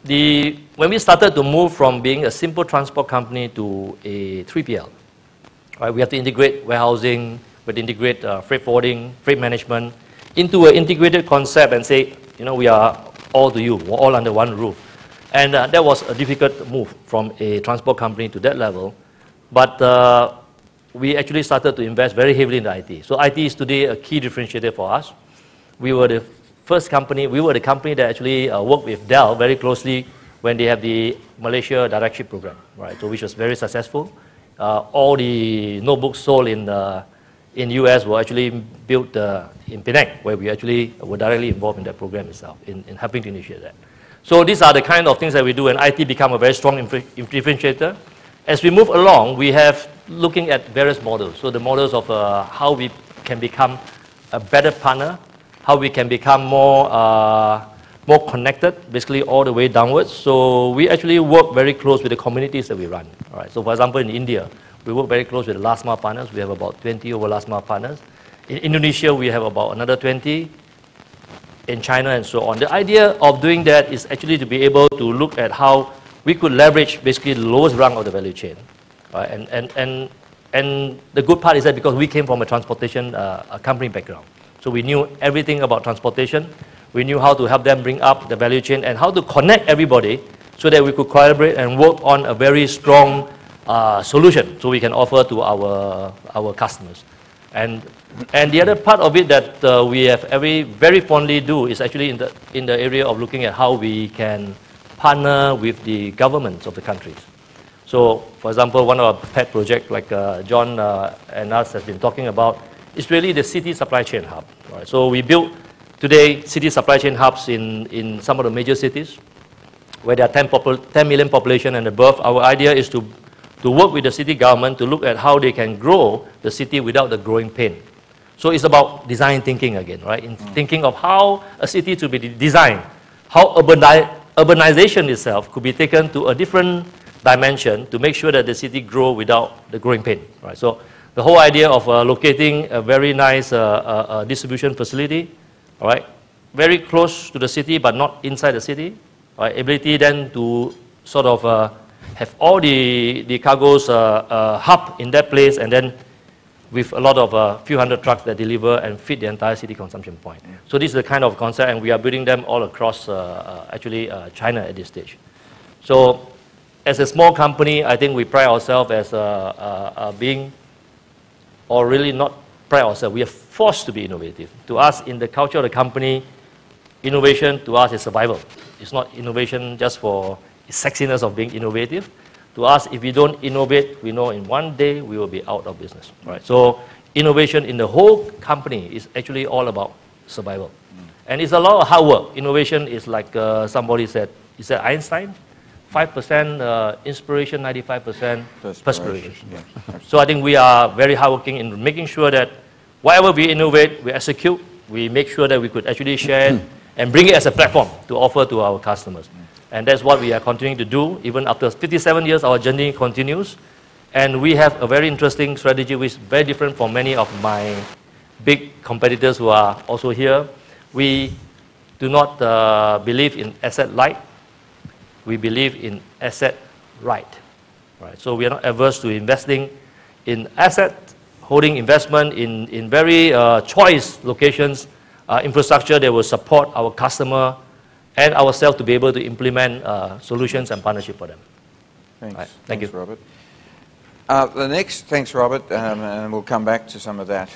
when we started to move from being a simple transport company to a 3PL, right, we have to integrate warehousing, we have to integrate freight forwarding, freight management into an integrated concept and say, you know, we are all to you, we're all under one roof. And that was a difficult move from a transport company to that level. But we actually started to invest very heavily in the IT. So IT is today a key differentiator for us. We were the first company, we were the company that actually worked with Dell very closely when they have the Malaysia Direct Ship program, right? So which was very successful. All the notebooks sold in US were actually built in Penang, where we actually were directly involved in that program itself, in helping to initiate that. So these are the kind of things that we do, and IT become a very strong differentiator. As we move along, we have looking at various models. So the models of how we can become a better partner, how we can become more connected, basically all the way downwards. So we actually work very close with the communities that we run. All right. So for example, in India, we work very close with the last mile partners. We have about 20 over last mile partners. In Indonesia, we have about another 20. In China and so on. The idea of doing that is actually to be able to look at how we could leverage basically the lowest rung of the value chain. Right? And the good part is that because we came from a transportation company background, so we knew everything about transportation. We knew how to help them bring up the value chain and how to connect everybody so that we could collaborate and work on a very strong solution so we can offer to our customers. And the other part of it that we have very fondly do is actually in the area of looking at how we can partner with the governments of the countries. So, for example, one of our pet projects, like John and us have been talking about, is really the city supply chain hub. Right? So we built today city supply chain hubs in some of the major cities where there are 10 million population and above. Our idea is to work with the city government to look at how they can grow the city without the growing pain. So it's about design thinking again, right? In thinking of how a city to be designed, how urbanization itself could be taken to a different dimension to make sure that the city grow without the growing pain, right? So the whole idea of locating a very nice distribution facility, all right, very close to the city but not inside the city, right? Ability then to sort of have all the cargoes hub in that place, and then with a lot of few hundred trucks that deliver and feed the entire city consumption point. So this is the kind of concept, and we are building them all across actually China at this stage. So as a small company, I think we pride ourselves as being, or really not pride ourselves, we are forced to be innovative. To us, in the culture of the company, innovation to us is survival. It's not innovation just for the sexiness of being innovative. To us, if we don't innovate, we know in one day we will be out of business. Right? So innovation in the whole company is actually all about survival. And it's a lot of hard work. Innovation is like somebody said, is that Einstein? 5% inspiration, 95% perspiration. Yeah. So I think we are very hardworking in making sure that whatever we innovate, we execute, we make sure that we could actually share it and bring it as a platform to offer to our customers. And that's what we are continuing to do. Even after 57 years, our journey continues. And we have a very interesting strategy which is very different from many of my big competitors who are also here. We do not believe in asset light. We believe in asset right. So we are not averse to investing in asset, holding investment in very choice locations, infrastructure that will support our customer and ourselves to be able to implement solutions and partnership for them. Thanks. Right. Thank you, Robert. Thanks, Robert, and we'll come back to some of that.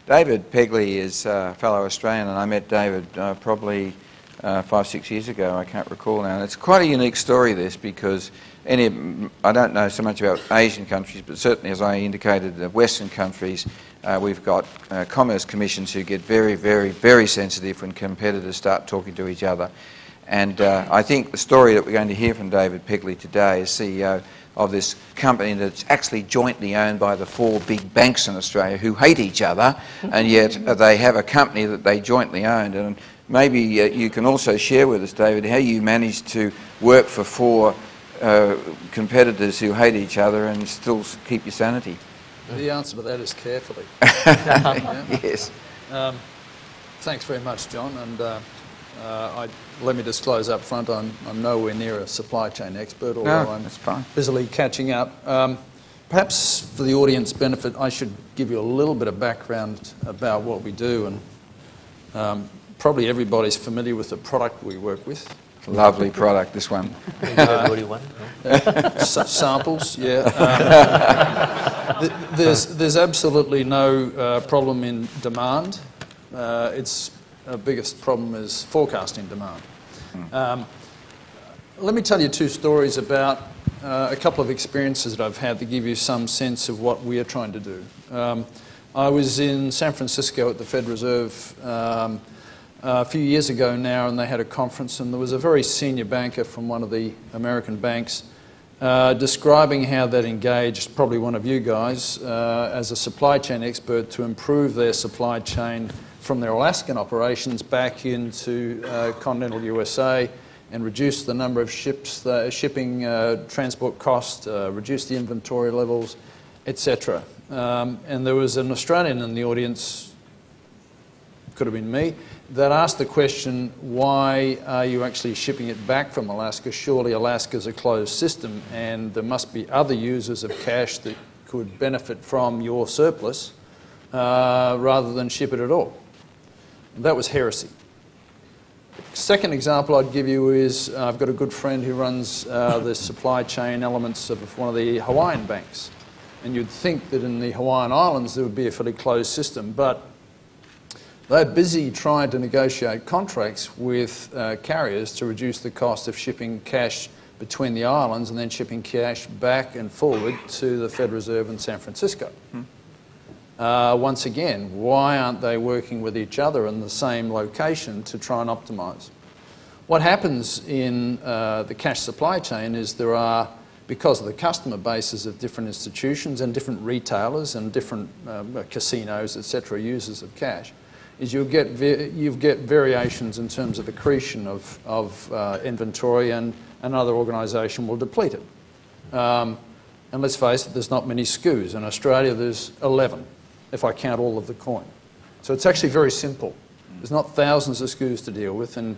David Pegley is a fellow Australian, and I met David probably 5-6 years ago. I can't recall now. And it's quite a unique story, this, because I don't know so much about Asian countries, but certainly, as I indicated, the Western countries, we've got commerce commissions who get very, very, very sensitive when competitors start talking to each other. And I think the story that we're going to hear from David Pegley today is CEO of this company that's actually jointly owned by the 4 big banks in Australia who hate each other, and yet they have a company that they jointly own. And maybe you can also share with us, David, how you managed to work for 4 competitors who hate each other and still keep your sanity. The answer to that is carefully. Yes. Thanks very much, John. And Let me disclose up front, I'm nowhere near a supply chain expert, although I'm that's fine. busily catching up. Perhaps for the audience benefit, I should give you a little bit of background about what we do, and probably everybody's familiar with the product we work with. Lovely product, this one. Everybody one? No? Samples, yeah. There's absolutely no problem in demand. Its biggest problem is forecasting demand. Let me tell you two stories about a couple of experiences that I've had to give you some sense of what we are trying to do. I was in San Francisco at the Fed Reserve a few years ago now, and they had a conference, and there was a very senior banker from one of the American banks describing how they'd engaged probably one of you guys as a supply chain expert to improve their supply chain from their Alaskan operations back into continental USA and reduce the number of ships, shipping transport costs, reduce the inventory levels, etc. And there was an Australian in the audience, could have been me, that asked the question, why are you actually shipping it back from Alaska? Surely Alaska's a closed system and there must be other users of cash that could benefit from your surplus rather than ship it at all. And that was heresy. Second example I'd give you is I've got a good friend who runs the supply chain elements of one of the Hawaiian banks. And you'd think that in the Hawaiian Islands there would be a fairly closed system, but they're busy trying to negotiate contracts with carriers to reduce the cost of shipping cash between the islands and then shipping cash back and forward to the Fed Reserve in San Francisco. Once again, why aren't they working with each other in the same location to try and optimise? What happens in the cash supply chain is there are, because of the customer bases of different institutions and different retailers and different casinos, etc., users of cash, is you get variations in terms of accretion of inventory, and another organisation will deplete it. And let's face it, there's not many SKUs. In Australia, there's 11, if I count all of the coin. So it's actually very simple. There's not thousands of SKUs to deal with, and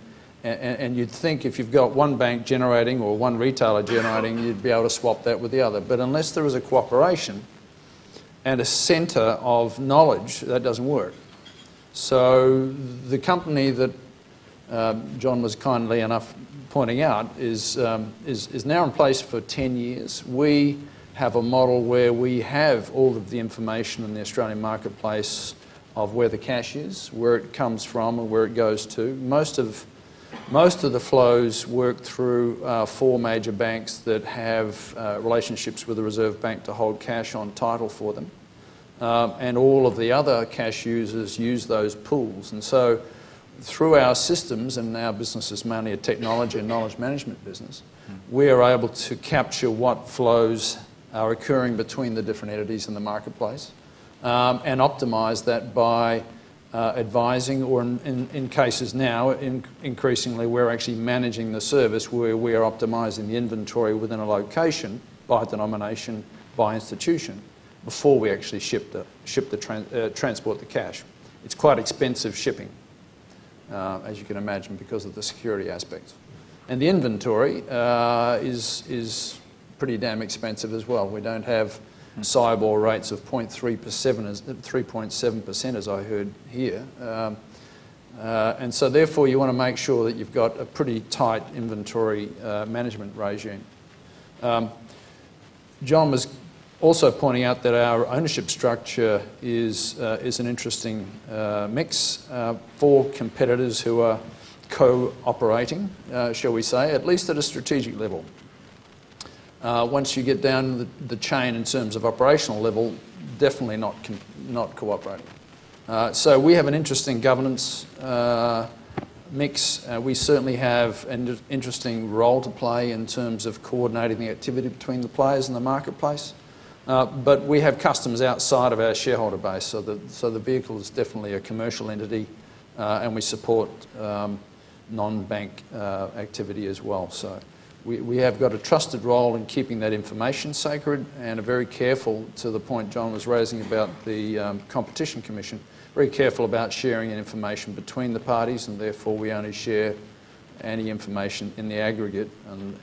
you'd think if you've got one bank generating or one retailer generating, you'd be able to swap that with the other. But unless there is a cooperation and a centre of knowledge, that doesn't work. So the company that John was kindly enough pointing out is now in place for 10 years. We have a model where we have all of the information in the Australian marketplace of where the cash is, where it comes from and where it goes to. Most of the flows work through 4 major banks that have relationships with the Reserve Bank to hold cash on title for them. And all of the other cash users use those pools. And so through our systems, and our business is mainly a technology and knowledge management business, we are able to capture what flows are occurring between the different entities in the marketplace and optimise that by advising, or in cases now, increasingly we're actually managing the service where we are optimising the inventory within a location by denomination, by institution, before we actually transport the cash. It's quite expensive shipping, as you can imagine, because of the security aspects. And the inventory is pretty damn expensive as well. We don't have SIBOR rates of 3.7% as I heard here. And so therefore you want to make sure that you've got a pretty tight inventory management regime. John was also pointing out that our ownership structure is an interesting mix for competitors who are cooperating, shall we say, at least at a strategic level. Once you get down the chain in terms of operational level, definitely not cooperating. So we have an interesting governance mix. We certainly have an interesting role to play in terms of coordinating the activity between the players in the marketplace. But we have customers outside of our shareholder base, so the vehicle is definitely a commercial entity, and we support non-bank activity as well. So we have got a trusted role in keeping that information sacred, and are very careful, to the point John was raising about the Competition Commission, very careful about sharing information between the parties, and therefore we only share any information in the aggregate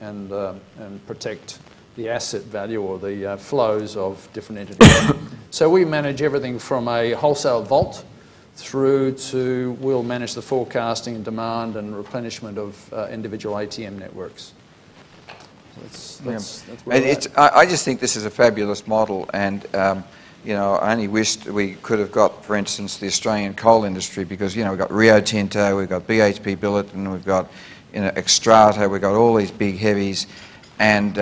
and protect the asset value or the flows of different entities. So we manage everything from a wholesale vault through to we'll manage the forecasting and demand and replenishment of individual ATM networks. That's where we're at. I just think this is a fabulous model, and you know, I only wished we could have got, for instance, the Australian coal industry, because you know we've got Rio Tinto, we've got BHP Billiton, we've got Xstrata, we've got all these big heavies, and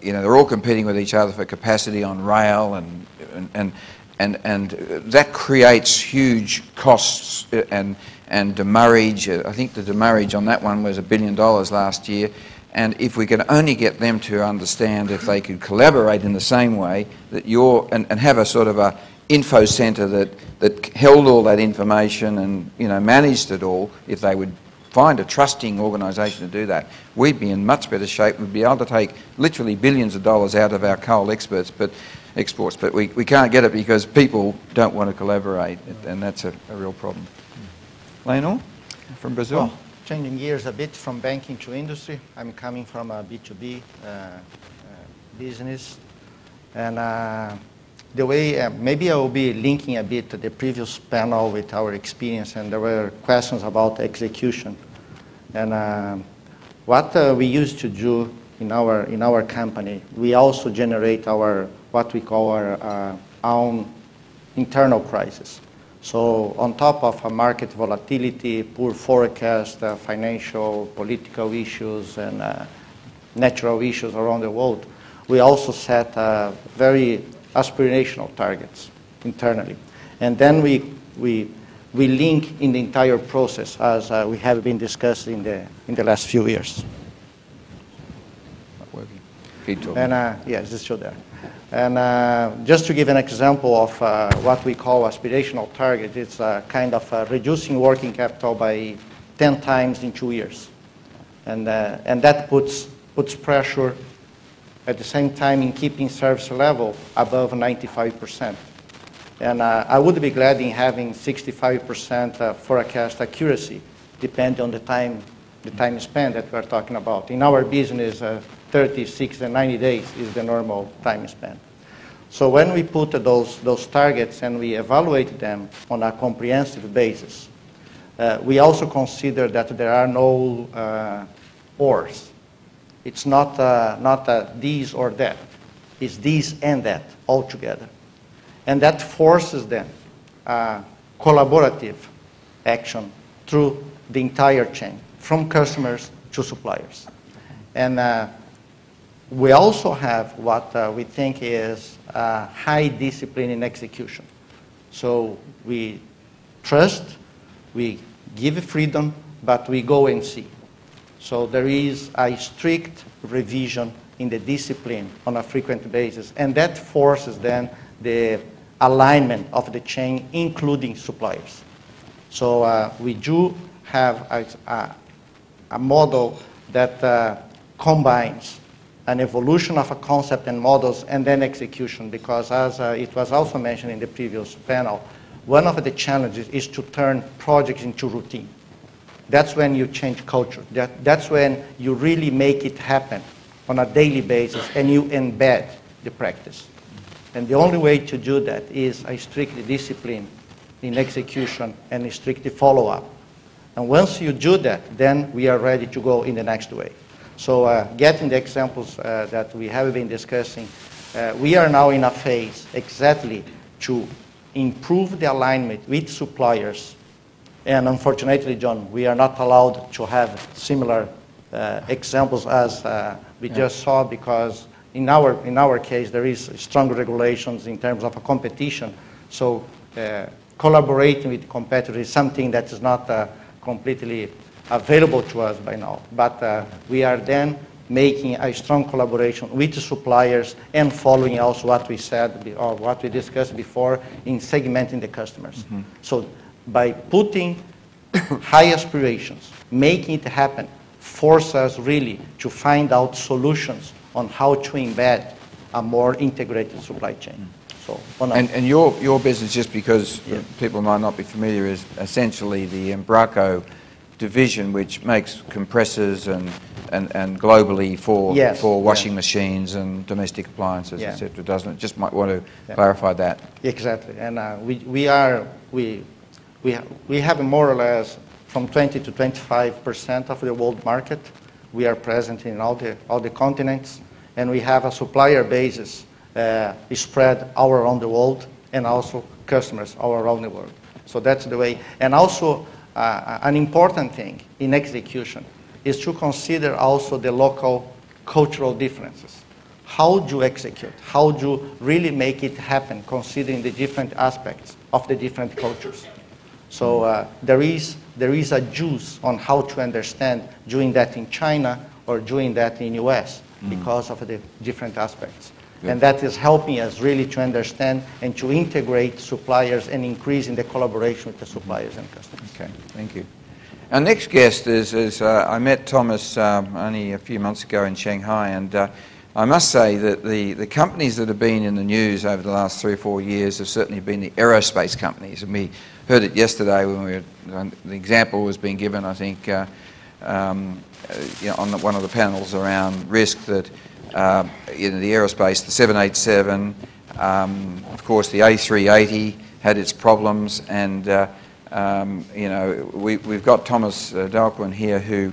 you know they're all competing with each other for capacity on rail, and that creates huge costs and demurrage. I think the demurrage on that one was $1 billion last year. And if we could only get them to understand, if they could collaborate in the same way, that and have a sort of a info centre that held all that information and, you know, managed it all, if they would find a trusting organisation to do that, we'd be in much better shape. We'd be able to take literally billions of dollars out of our coal exports, but we can't get it because people don't want to collaborate, and that's a real problem. Leonor, from Brazil? Well, changing gears a bit from banking to industry. I'm coming from a B2B business, and the way, maybe I will be linking a bit to the previous panel with our experience, and there were questions about execution. And what we used to do in our company, we also generate what we call our own internal crisis. So on top of market volatility, poor forecast, financial, political issues, and natural issues around the world, we also set very aspirational targets internally. And then we link in the entire process, as we have been discussing in the last few years. And yes, it's still there. And just to give an example of what we call aspirational target, it's kind of reducing working capital by 10 times in 2 years. And that puts pressure at the same time in keeping service level above 95%. And I would be glad in having 65% forecast accuracy, depending on the time span that we're talking about. In our business, 30, 60, and 90 days is the normal time span. So when we put those targets and we evaluate them on a comprehensive basis, we also consider that there are no ors. It's not this or that. It's this and that all together. And that forces them collaborative action through the entire chain, from customers to suppliers. And we also have what we think is high discipline in execution. So we trust, we give freedom, but we go and see. So there is a strict revision in the discipline on a frequent basis, and that forces then the alignment of the chain, including suppliers. So we do have a model that combines an evolution of a concept and models and then execution, because as it was also mentioned in the previous panel, one of the challenges is to turn projects into routine. That's when you change culture. That's when you really make it happen on a daily basis and you embed the practice. And the only way to do that is a strict discipline in execution and a strict follow-up. And once you do that, then we are ready to go in the next wave. So getting the examples that we have been discussing, we are now in a phase exactly to improve the alignment with suppliers. And unfortunately, John, we are not allowed to have similar examples as we just saw, because in our case, there is strong regulations in terms of a competition. So collaborating with competitors is something that is not completely available to us by now. But we are then making a strong collaboration with the suppliers and following also what we said or what we discussed before in segmenting the customers. So by putting high aspirations, making it happen, force us really to find out solutions on how to embed a more integrated supply chain. So, and your business, just because people might not be familiar, is essentially the Embraco division, which makes compressors and globally for washing machines and domestic appliances, etc. Doesn't it? Just might want to clarify that. Exactly, and we have more or less from 20 to 25% of the world market. We are present in all the continents, and we have a supplier basis spread all around the world, and also customers all around the world. So that's the way. And also, an important thing in execution is to consider also the local cultural differences. How do you execute? How do you really make it happen, considering the different aspects of the different cultures? So there is a juice on how to understand doing that in China or doing that in US because of the different aspects. Good. And that is helping us really to understand and to integrate suppliers and increasing the collaboration with the suppliers and customers. Okay, thank you. Our next guest is I met Thomas only a few months ago in Shanghai, and I must say that the companies that have been in the news over the last 3 or 4 years have certainly been the aerospace companies. And we heard it yesterday when the example was being given, I think, on one of the panels around risk that in the aerospace, the 787, of course the A380 had its problems, and we've got Thomas Dalquin here, who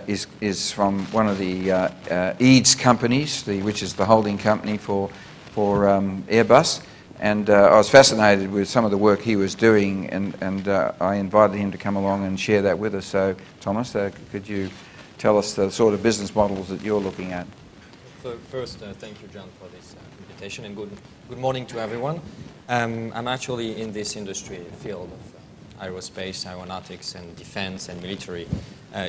is from one of the EADS companies, which is the holding company for Airbus. And I was fascinated with some of the work he was doing, and I invited him to come along and share that with us. So, Thomas, could you tell us the sort of business models that you're looking at? First, thank you, John, for this invitation, and good morning to everyone. I'm actually in this industry field of aerospace, aeronautics, and defense and military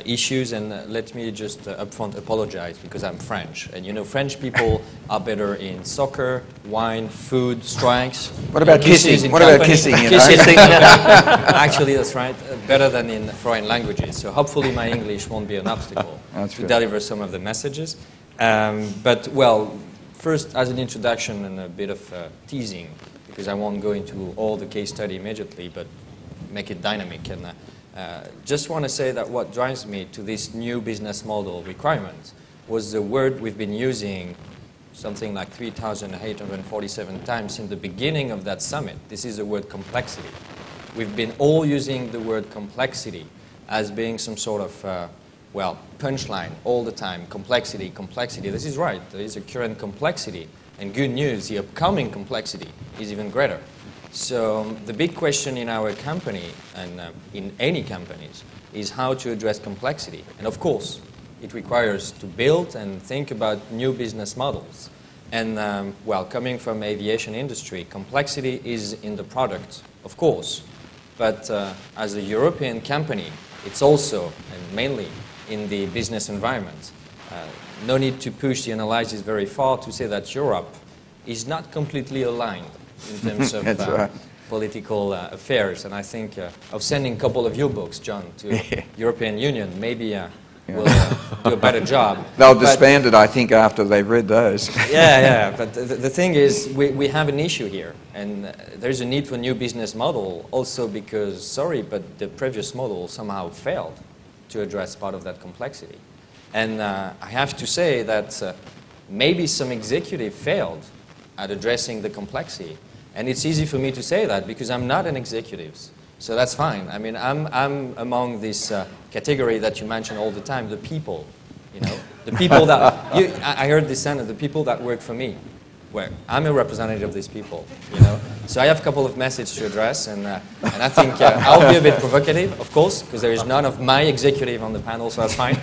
issues. And let me just upfront apologize because I'm French. And you know, French people are better in soccer, wine, food, strikes. What about kissing? What about kissing? Actually, that's right. Better than in foreign languages. So hopefully my English won't be an obstacle to deliver some of the messages. But, well, first, as an introduction and a bit of teasing, because I won't go into all the case study immediately, but make it dynamic. And just want to say that what drives me to this new business model requirement was the word we've been using something like 3,847 times in the beginning of that summit. This is the word complexity. We've been all using the word complexity as being some sort of punchline all the time. Complexity, complexity. This is right. There is a current complexity. And good news, the upcoming complexity is even greater. So the big question in our company and in any companies is how to address complexity. And of course, it requires to build and think about new business models. And coming from aviation industry, complexity is in the product, of course. But as a European company, it's also and mainly in the business environment. No need to push the analysis very far to say that Europe is not completely aligned in terms of political affairs. And I think of sending a couple of your books, John, to European Union, maybe we'll do a better job. They'll disband it, I think, after they've read those. But the thing is, we have an issue here. And there's a need for a new business model also because, sorry, but the previous model somehow failed to address part of that complexity. And I have to say that maybe some executive failed at addressing the complexity. And it's easy for me to say that because I'm not an executive. So that's fine. I mean, I'm among this category that you mention all the time, the people. You know, the people that, I heard this sentence, the people that work for me. Well, I'm a representative of these people, you know. So I have a couple of messages to address, and I think I'll be a bit provocative, of course, because there is none of my executive on the panel, so that's fine.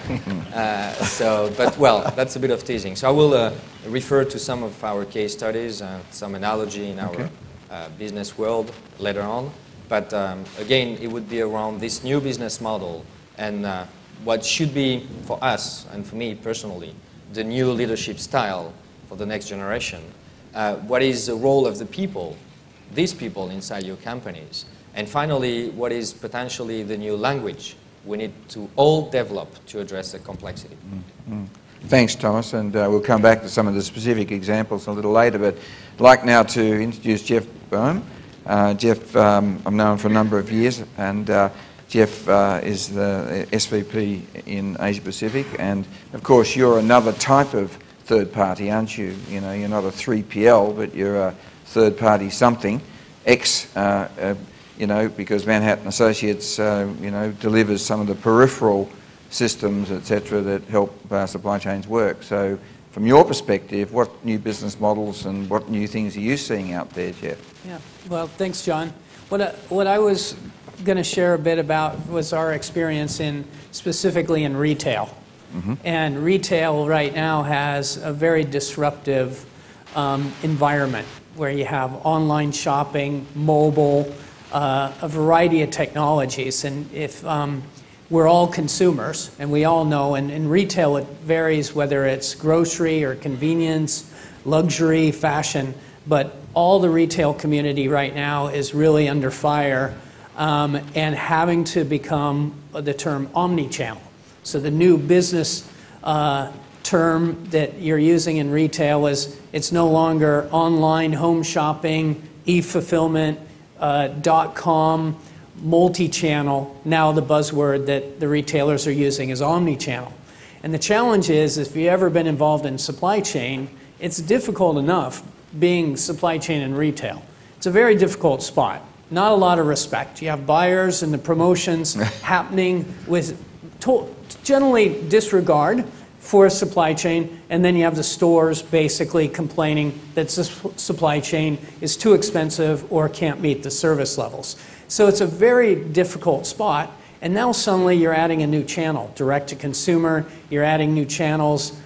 But that's a bit of teasing. So I will refer to some of our case studies, some analogy in our business world later on. But again, it would be around this new business model and what should be, for us and for me personally, the new leadership style for the next generation. What is the role of the people, these people inside your companies? And finally, what is potentially the new language we need to all develop to address the complexity. Thanks, Thomas, and we'll come back to some of the specific examples a little later, but I'd like now to introduce Jeff Boehm. Jeff, I've known for a number of years, and Jeff is the SVP in Asia Pacific, and of course you're another type of third party, aren't you? You know, you're not a 3PL, but you're a third party something, you know, because Manhattan Associates, you know, delivers some of the peripheral systems, etc., that help supply chains work. So from your perspective, what new business models and what new things are you seeing out there, Jeff? Yeah, well, thanks, John. What I was going to share a bit about was our experience specifically in retail. And retail right now has a very disruptive environment where you have online shopping, mobile, a variety of technologies. And if we're all consumers, and we all know, and in retail it varies whether it's grocery or convenience, luxury, fashion, but all the retail community right now is really under fire and having to become the term omni-channel. So the new business term that you're using in retail is it's no longer online home shopping, e-fulfillment, .com, multi-channel. Now the buzzword that the retailers are using is omni-channel. And the challenge is, if you've ever been involved in supply chain, it's difficult enough being supply chain in retail. It's a very difficult spot. Not a lot of respect. You have buyers and the promotions happening with generally disregard for supply chain, and then you have the stores basically complaining that the supply chain is too expensive or can't meet the service levels. So it's a very difficult spot, and now suddenly you're adding a new channel, direct to consumer, you're adding new channels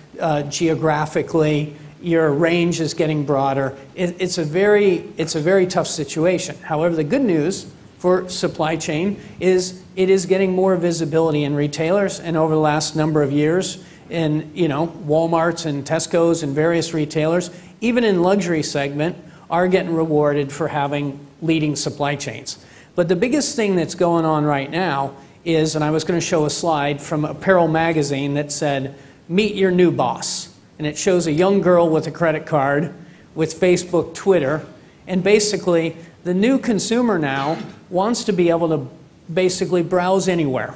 geographically, your range is getting broader. It's a very tough situation. However, the good news for supply chain is it is getting more visibility in retailers, and over the last number of years in Walmarts and Tesco's and various retailers, even in luxury segment, are getting rewarded for having leading supply chains. But the biggest thing that's going on right now is, and I was going to show a slide from Apparel Magazine that said, "Meet your new boss." And it shows a young girl with a credit card with Facebook, Twitter, and basically the new consumer now wants to be able to basically browse anywhere.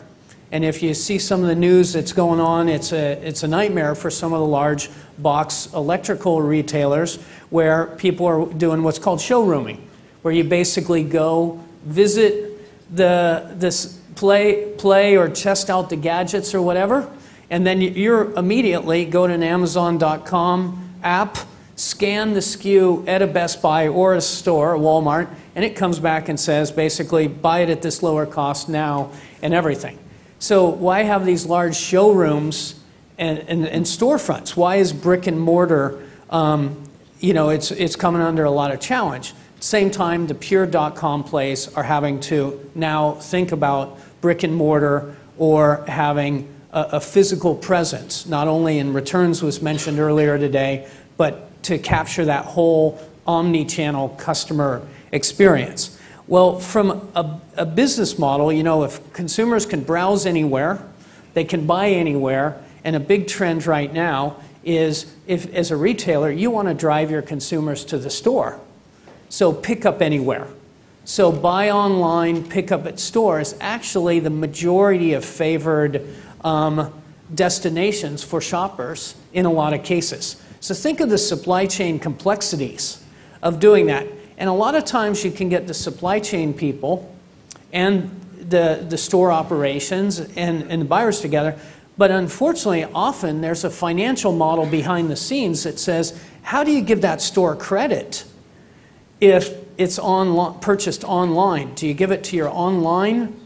And if you see some of the news that's going on, it's a nightmare for some of the large box electrical retailers where people are doing what's called showrooming, where you basically go visit this play or test out the gadgets or whatever, and then you're immediately go to an Amazon.com app, scan the SKU at a Best Buy or a store, a Walmart, and it comes back and says basically buy it at this lower cost now and everything. So why have these large showrooms and storefronts? Why is brick and mortar, it's coming under a lot of challenge. At the same time, the pure.com plays are having to now think about brick and mortar or having a physical presence, not only in returns was mentioned earlier today, but to capture that whole omni-channel customer experience. Well, from a business model, if consumers can browse anywhere, they can buy anywhere, and a big trend right now is if, as a retailer, you want to drive your consumers to the store. So pick up anywhere. So buy online, pick up at store is actually the majority of favored destinations for shoppers in a lot of cases. So think of the supply chain complexities of doing that. And a lot of times you can get the supply chain people and the store operations and the buyers together, but unfortunately often there's a financial model behind the scenes that says, how do you give that store credit if it's purchased online? Do you give it to your online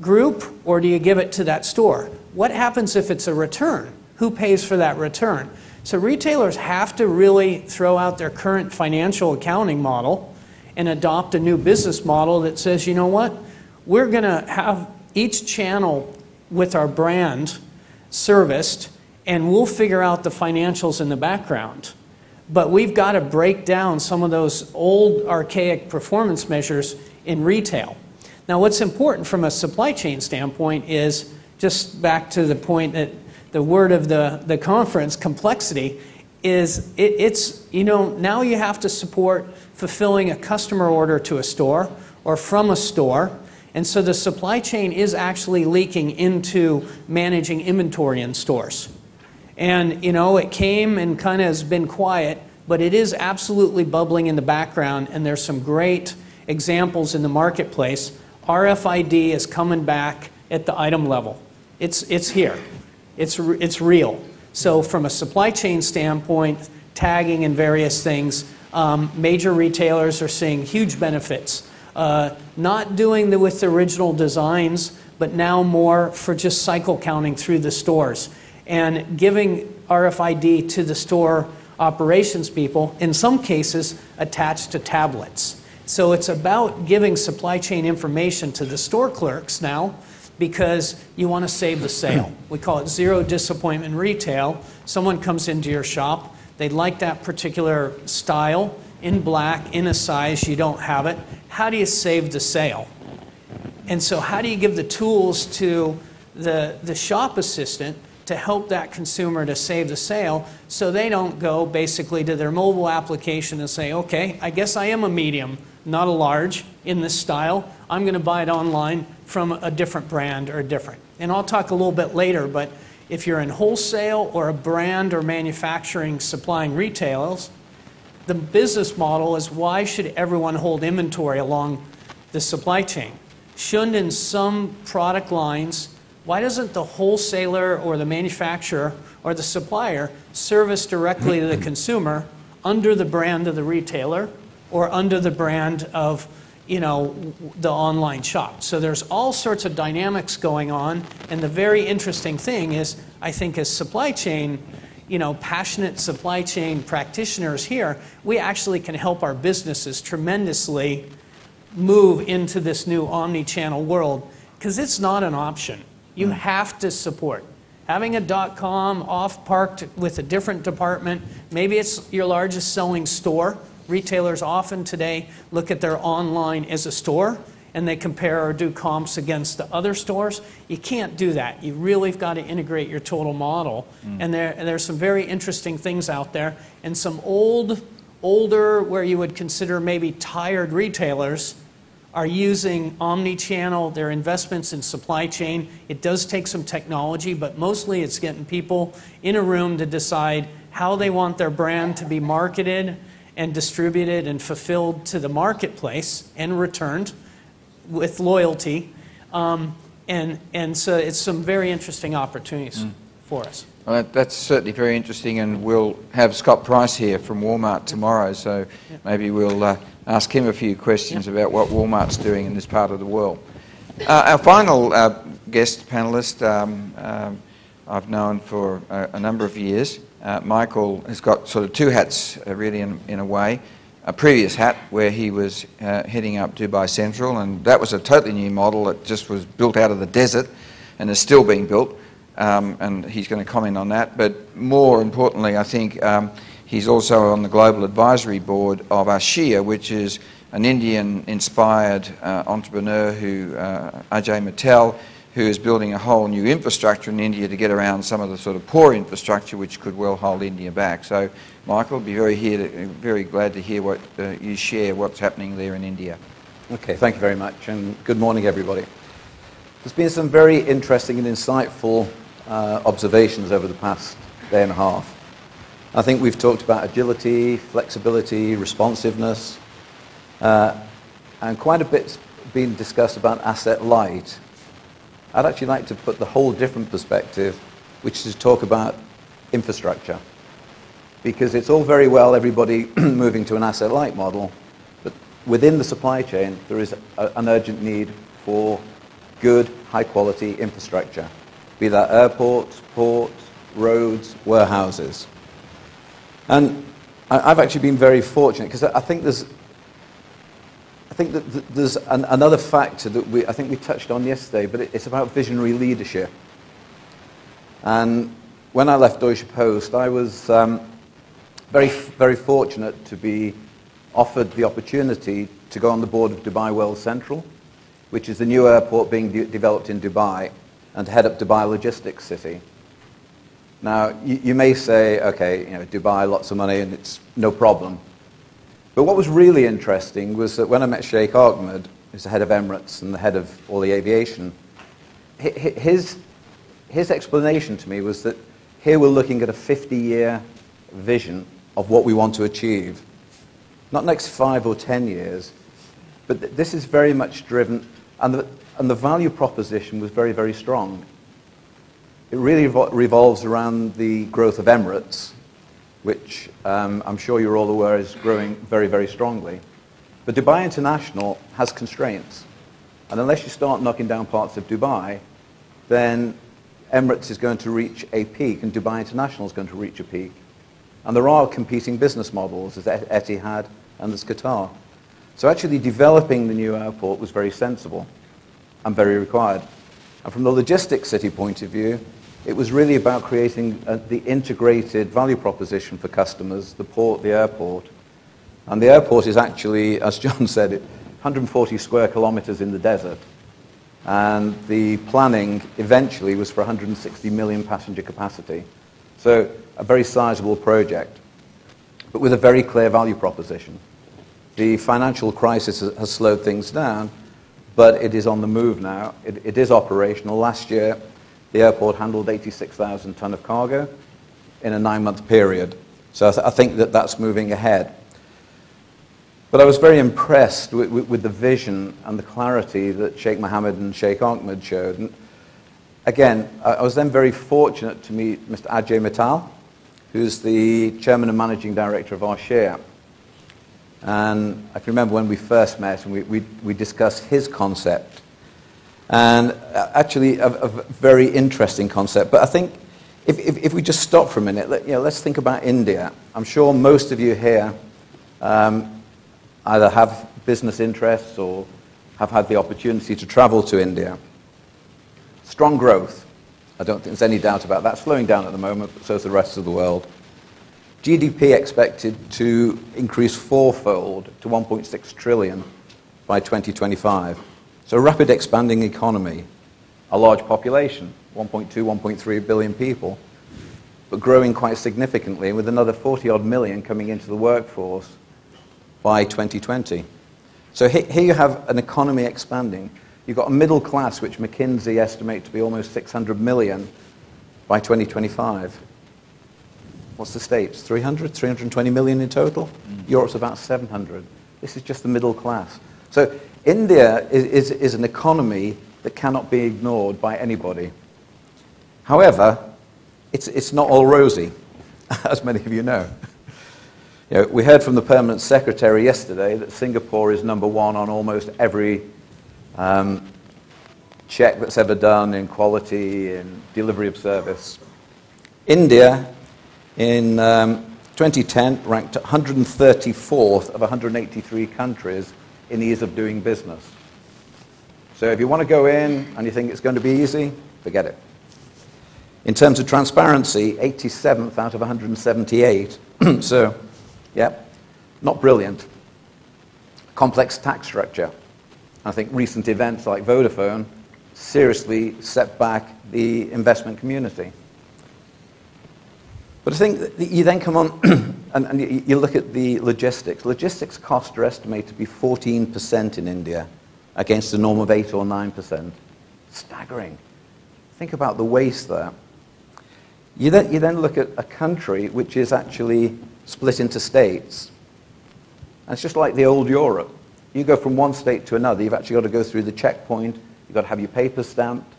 group or do you give it to that store? What happens if it's a return? Who pays for that return? So retailers have to really throw out their current financial accounting model and adopt a new business model that says, you know what, we're going to have each channel with our brand serviced and we'll figure out the financials in the background. But we've got to break down some of those old archaic performance measures in retail. Now what's important from a supply chain standpoint is just back to the point that the word of the conference, complexity, is it's, you know, now you have to support fulfilling a customer order to a store or from a store. And so the supply chain is actually leaking into managing inventory in stores. And, you know, it came and kind of has been quiet, but it is absolutely bubbling in the background, and there's some great examples in the marketplace. RFID is coming back at the item level. It's here. It's real. So from a supply chain standpoint, tagging and various things, major retailers are seeing huge benefits. Not doing with the original designs, but now more for just cycle counting through the stores and giving RFID to the store operations people, in some cases attached to tablets. So it's about giving supply chain information to the store clerks now because you want to save the sale. We call it zero disappointment retail. Someone comes into your shop, they like that particular style in black, in a size, you don't have it. How do you save the sale? And so how do you give the tools to the shop assistant to help that consumer to save the sale so they don't go basically to their mobile application and say, okay, I guess I am a medium, not a large in this style. I'm going to buy it online from a different brand or different. And I'll talk a little bit later, but if you're in wholesale or a brand or manufacturing supplying retailers, the business model is why should everyone hold inventory along the supply chain? Shouldn't in some product lines, why doesn't the wholesaler or the manufacturer or the supplier service directly to the consumer under the brand of the retailer or under the brand of, you know, the online shop? So there's all sorts of dynamics going on, and the very interesting thing is, I think as supply chain, you know, passionate supply chain practitioners here, we actually can help our businesses tremendously move into this new omni-channel world, because it's not an option. You have to support. Having a .com off-parked with a different department, maybe it's your largest selling store. Retailers often today look at their online as a store, and they compare or do comps against the other stores. You can't do that. You really have got to integrate your total model. And there's some very interesting things out there, and some older, where you would consider maybe tired retailers are using omni-channel, their investments in supply chain. It does take some technology, but mostly it's getting people in a room to decide how they want their brand to be marketed and distributed and fulfilled to the marketplace and returned with loyalty. And so it's some very interesting opportunities for us. Well, that's certainly very interesting, and we'll have Scott Price here from Walmart tomorrow, so maybe we'll ask him a few questions about what Walmart's doing in this part of the world. Our final guest panelist, I've known for a number of years. Michael has got sort of two hats, really, in a way. A previous hat where he was heading up Dubai Central, and that was a totally new model that just was built out of the desert and is still being built. And he's going to comment on that. But more importantly, I think he's also on the global advisory board of Ashia, which is an Indian-inspired entrepreneur who, Ajay Mittal, who is building a whole new infrastructure in India to get around some of the sort of poor infrastructure which could well hold India back. So, Michael, I'll be very glad to hear what you share, what's happening there in India. Okay, thank you very much, and good morning, everybody. There's been some very interesting and insightful observations over the past day and a half. I think we've talked about agility, flexibility, responsiveness, and quite a bit's been discussed about asset light. I'd actually like to put the whole different perspective, which is to talk about infrastructure. Because it's all very well everybody moving to an asset light model, but within the supply chain there is an urgent need for good, high quality infrastructure, be that airports, ports, roads, warehouses. And I've actually been very fortunate, because I think that there's another factor that I think we touched on yesterday, but it's about visionary leadership. And when I left Deutsche Post, I was very, very fortunate to be offered the opportunity to go on the board of Dubai World Central, which is the new airport being developed in Dubai. and to head up Dubai Logistics City. Now, you may say, okay, Dubai, lots of money, and it's no problem. But what was really interesting was that when I met Sheikh Ahmed, who's the head of Emirates and the head of all the aviation, his explanation to me was that here we're looking at a 50-year vision of what we want to achieve. Not next 5 or 10 years, but this is very much driven, and the value proposition was very, very strong. It really revolves around the growth of Emirates, which I'm sure you're all aware is growing very, very strongly. But Dubai International has constraints. And unless you start knocking down parts of Dubai, then Emirates is going to reach a peak, and Dubai International is going to reach a peak. And there are competing business models, as Etihad and as Qatar. So actually developing the new airport was very sensible and very required. And from the logistics city point of view, it was really about creating the integrated value proposition for customers, the port, the airport. And the airport is actually, as John said, 140 square kilometers in the desert. And the planning eventually was for 160 million passenger capacity. So a very sizable project, but with a very clear value proposition. The financial crisis has slowed things down, but it is on the move now. It is operational. Last year, the airport handled 86,000 ton of cargo in a 9-month period. So I think that that's moving ahead. But I was very impressed with the vision and the clarity that Sheikh Mohammed and Sheikh Ahmed showed. And again, I was then very fortunate to meet Mr. Ajay Mittal, who's the chairman and managing director of Arshia. And I can remember when we first met and we discussed his concept. And actually a very interesting concept. But I think if we just stop for a minute, let's think about India. I'm sure most of you here either have business interests or have had the opportunity to travel to India. Strong growth. I don't think there's any doubt about that. Slowing down at the moment, but so is the rest of the world. GDP expected to increase fourfold to 1.6 trillion by 2025. So a rapid expanding economy, a large population, 1.2, 1.3 billion people, but growing quite significantly with another 40-odd million coming into the workforce by 2020. So here you have an economy expanding. You've got a middle class, which McKinsey estimate to be almost 600 million by 2025. What's the States? 300, 320 million in total? Europe's about 700. This is just the middle class. So India is an economy that cannot be ignored by anybody. However, it's not all rosy, as many of you know. We heard from the Permanent Secretary yesterday that Singapore is number one on almost every check that's ever done in quality, in delivery of service. India, in 2010, ranked 134th of 183 countries in ease of doing business. So if you want to go in and you think it's going to be easy, forget it. In terms of transparency, 87th out of 178. So, yeah, not brilliant. Complex tax structure. I think recent events like Vodafone seriously set back the investment community. But I think that you then come on and you look at the logistics. Logistics costs are estimated to be 14% in India against a norm of 8 or 9%. Staggering. Think about the waste there. You then look at a country which is actually split into states. And it's just like the old Europe. You go from one state to another, you've actually got to go through the checkpoint, you've got to have your papers stamped.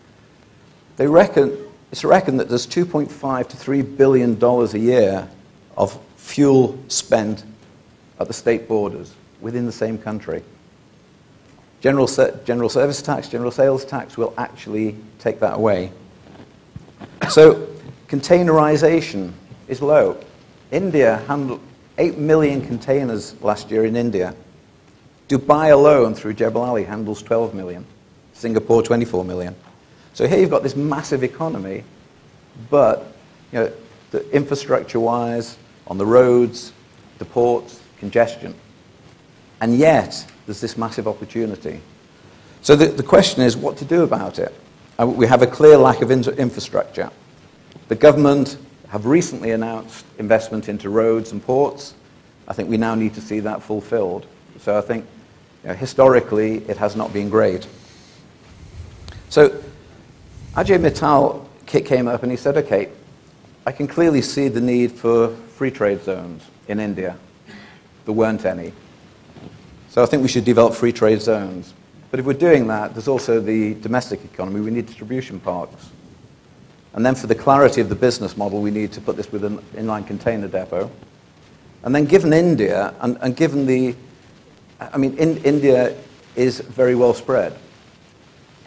It's reckoned that there's $2.5 to $3 billion a year of fuel spent at the state borders within the same country. General service tax, general sales tax will actually take that away. So containerization is low. India handled 8 million containers last year in India. Dubai alone through Jebel Ali handles 12 million. Singapore 24 million. So here you've got this massive economy, but the infrastructure-wise, on the roads, the ports, congestion. And yet, there's this massive opportunity. So the question is what to do about it. we have a clear lack of infrastructure. The government have recently announced investment into roads and ports. I think we now need to see that fulfilled. So I think historically it has not been great. So Ajay Mittal came up and he said, okay, I can clearly see the need for free trade zones in India. There weren't any. So I think we should develop free trade zones. But if we're doing that, there's also the domestic economy. We need distribution parks. And then for the clarity of the business model, we need to put this with an inline container depot. And then given India, and given the, India is very well spread.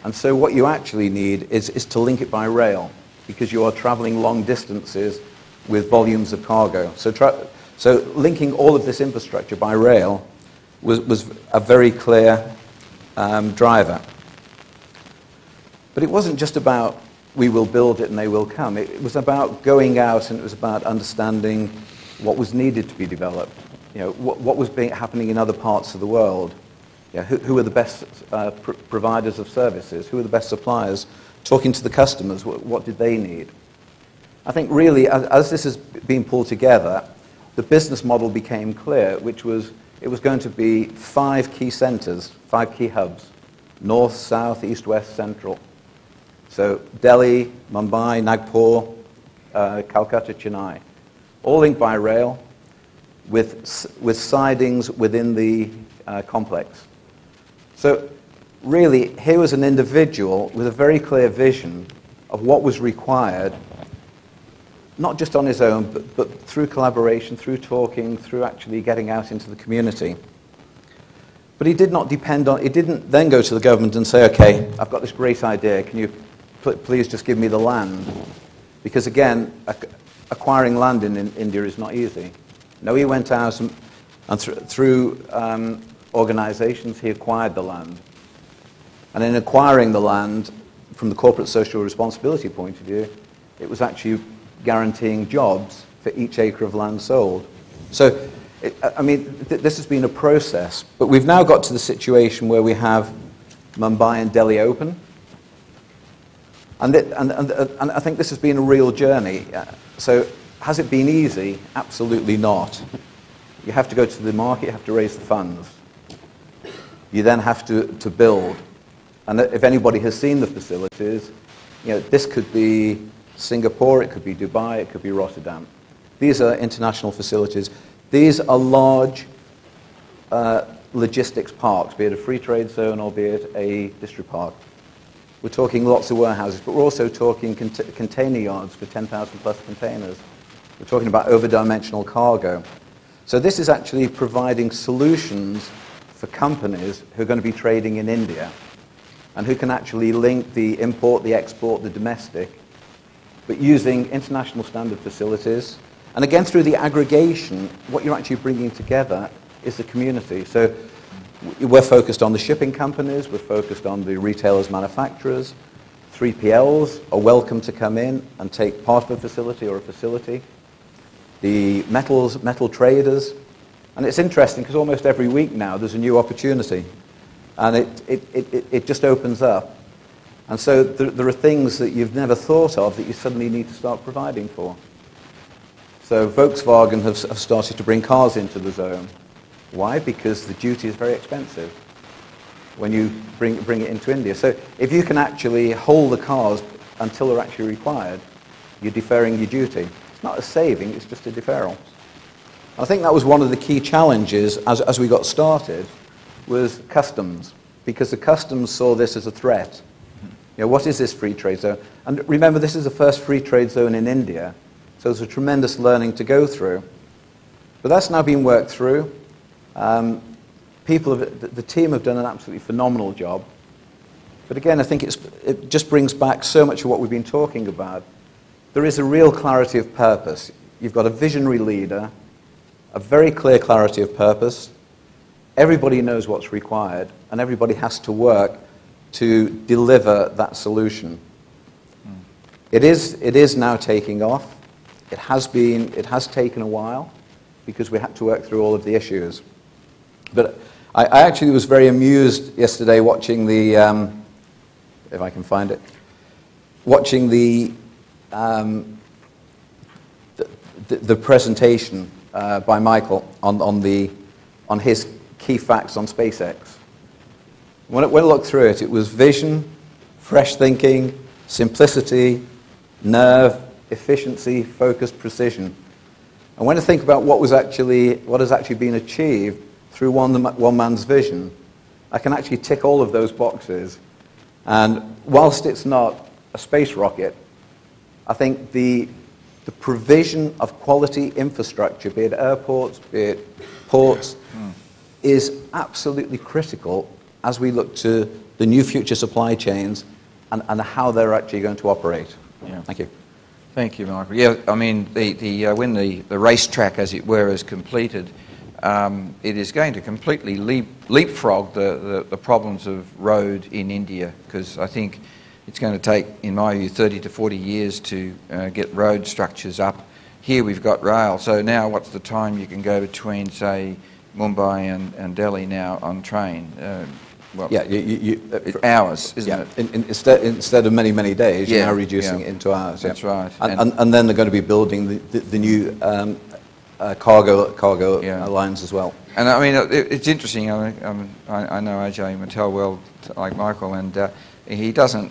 And so what you actually need is to link it by rail, because you are traveling long distances with volumes of cargo. So linking all of this infrastructure by rail was a very clear driver. But it wasn't just about we will build it and they will come. It was about going out, and it was about understanding what was needed to be developed. What was happening in other parts of the world. Who were the best providers of services? Who were the best suppliers? Talking to the customers, what did they need? I think really, as this has been pulled together, the business model became clear, which was it was going to be 5 key centers, 5 key hubs: north, south, east, west, central. So Delhi, Mumbai, Nagpur, Calcutta, Chennai, all linked by rail with sidings within the complex. So really, here was an individual with a very clear vision of what was required, not just on his own, but through collaboration, through talking, through actually getting out into the community. But he did not depend on, he didn't then go to the government and say, okay, I've got this great idea, can you please just give me the land? Because again, acquiring land in India is not easy. No, he went out and through organizations, he acquired the land. And in acquiring the land, from the corporate social responsibility point of view, it was actually guaranteeing jobs for each acre of land sold. So, this has been a process, but we've now got to the situation where we have Mumbai and Delhi open. And I think this has been a real journey. So, has it been easy? Absolutely not. You have to go to the market, you have to raise the funds. You then have to build. And if anybody has seen the facilities, this could be Singapore, it could be Dubai, it could be Rotterdam. These are international facilities. These are large logistics parks, be it a free trade zone or be it a district park. We're talking lots of warehouses, but we're also talking container yards for 10,000 plus containers. We're talking about over-dimensional cargo. So this is actually providing solutions for companies who are going to be trading in India and who can actually link the import, the export, the domestic, but using international standard facilities. And again, through the aggregation, what you're actually bringing together is the community. So we're focused on the shipping companies, we're focused on the retailers, manufacturers. 3PLs are welcome to come in and take part of a facility or a facility. The metal traders. And it's interesting because almost every week now there's a new opportunity. And it just opens up. And so there are things that you've never thought of that you suddenly need to start providing for. So Volkswagen have started to bring cars into the zone. Why? Because the duty is very expensive when you bring it into India. So if you can actually hold the cars until they're actually required, you're deferring your duty. It's not a saving, it's just a deferral. I think that was one of the key challenges as we got started was customs, because the customs saw this as a threat. What is this free trade zone? And remember, this is the first free trade zone in India, so there's a tremendous learning to go through. But that's now been worked through. The team have done an absolutely phenomenal job. But again, I think it just brings back so much of what we've been talking about. There is a real clarity of purpose. You've got a visionary leader, a very clear clarity of purpose. Everybody knows what's required, and everybody has to work to deliver that solution. It is now taking off. It has taken a while because we had to work through all of the issues. But I actually was very amused yesterday watching the, if I can find it, watching the presentation by Michael on his key facts on SpaceX. When I looked through it, it was vision, fresh thinking, simplicity, nerve, efficiency, focus, precision. And when I think about what has actually been achieved through one man's vision, I can actually tick all of those boxes. And whilst it's not a space rocket, I think the provision of quality infrastructure, be it airports, be it ports, is absolutely critical as we look to the new future supply chains and how they're actually going to operate. Yeah. Thank you. Thank you, Michael. Yeah, I mean, when the racetrack, as it were, is completed, it is going to completely leapfrog the problems of road in India, because I think it's going to take, in my view, 30 to 40 years to get road structures up. Here we've got rail, so now what's the time you can go between, say, Mumbai and Delhi now on train? Well, yeah, hours, isn't it? Instead of many, many days, you're now reducing it into hours. That's right. And then they're going to be building the new cargo lines as well. And I mean, it's interesting. I know Ajay Mittal well, like Michael, and he doesn't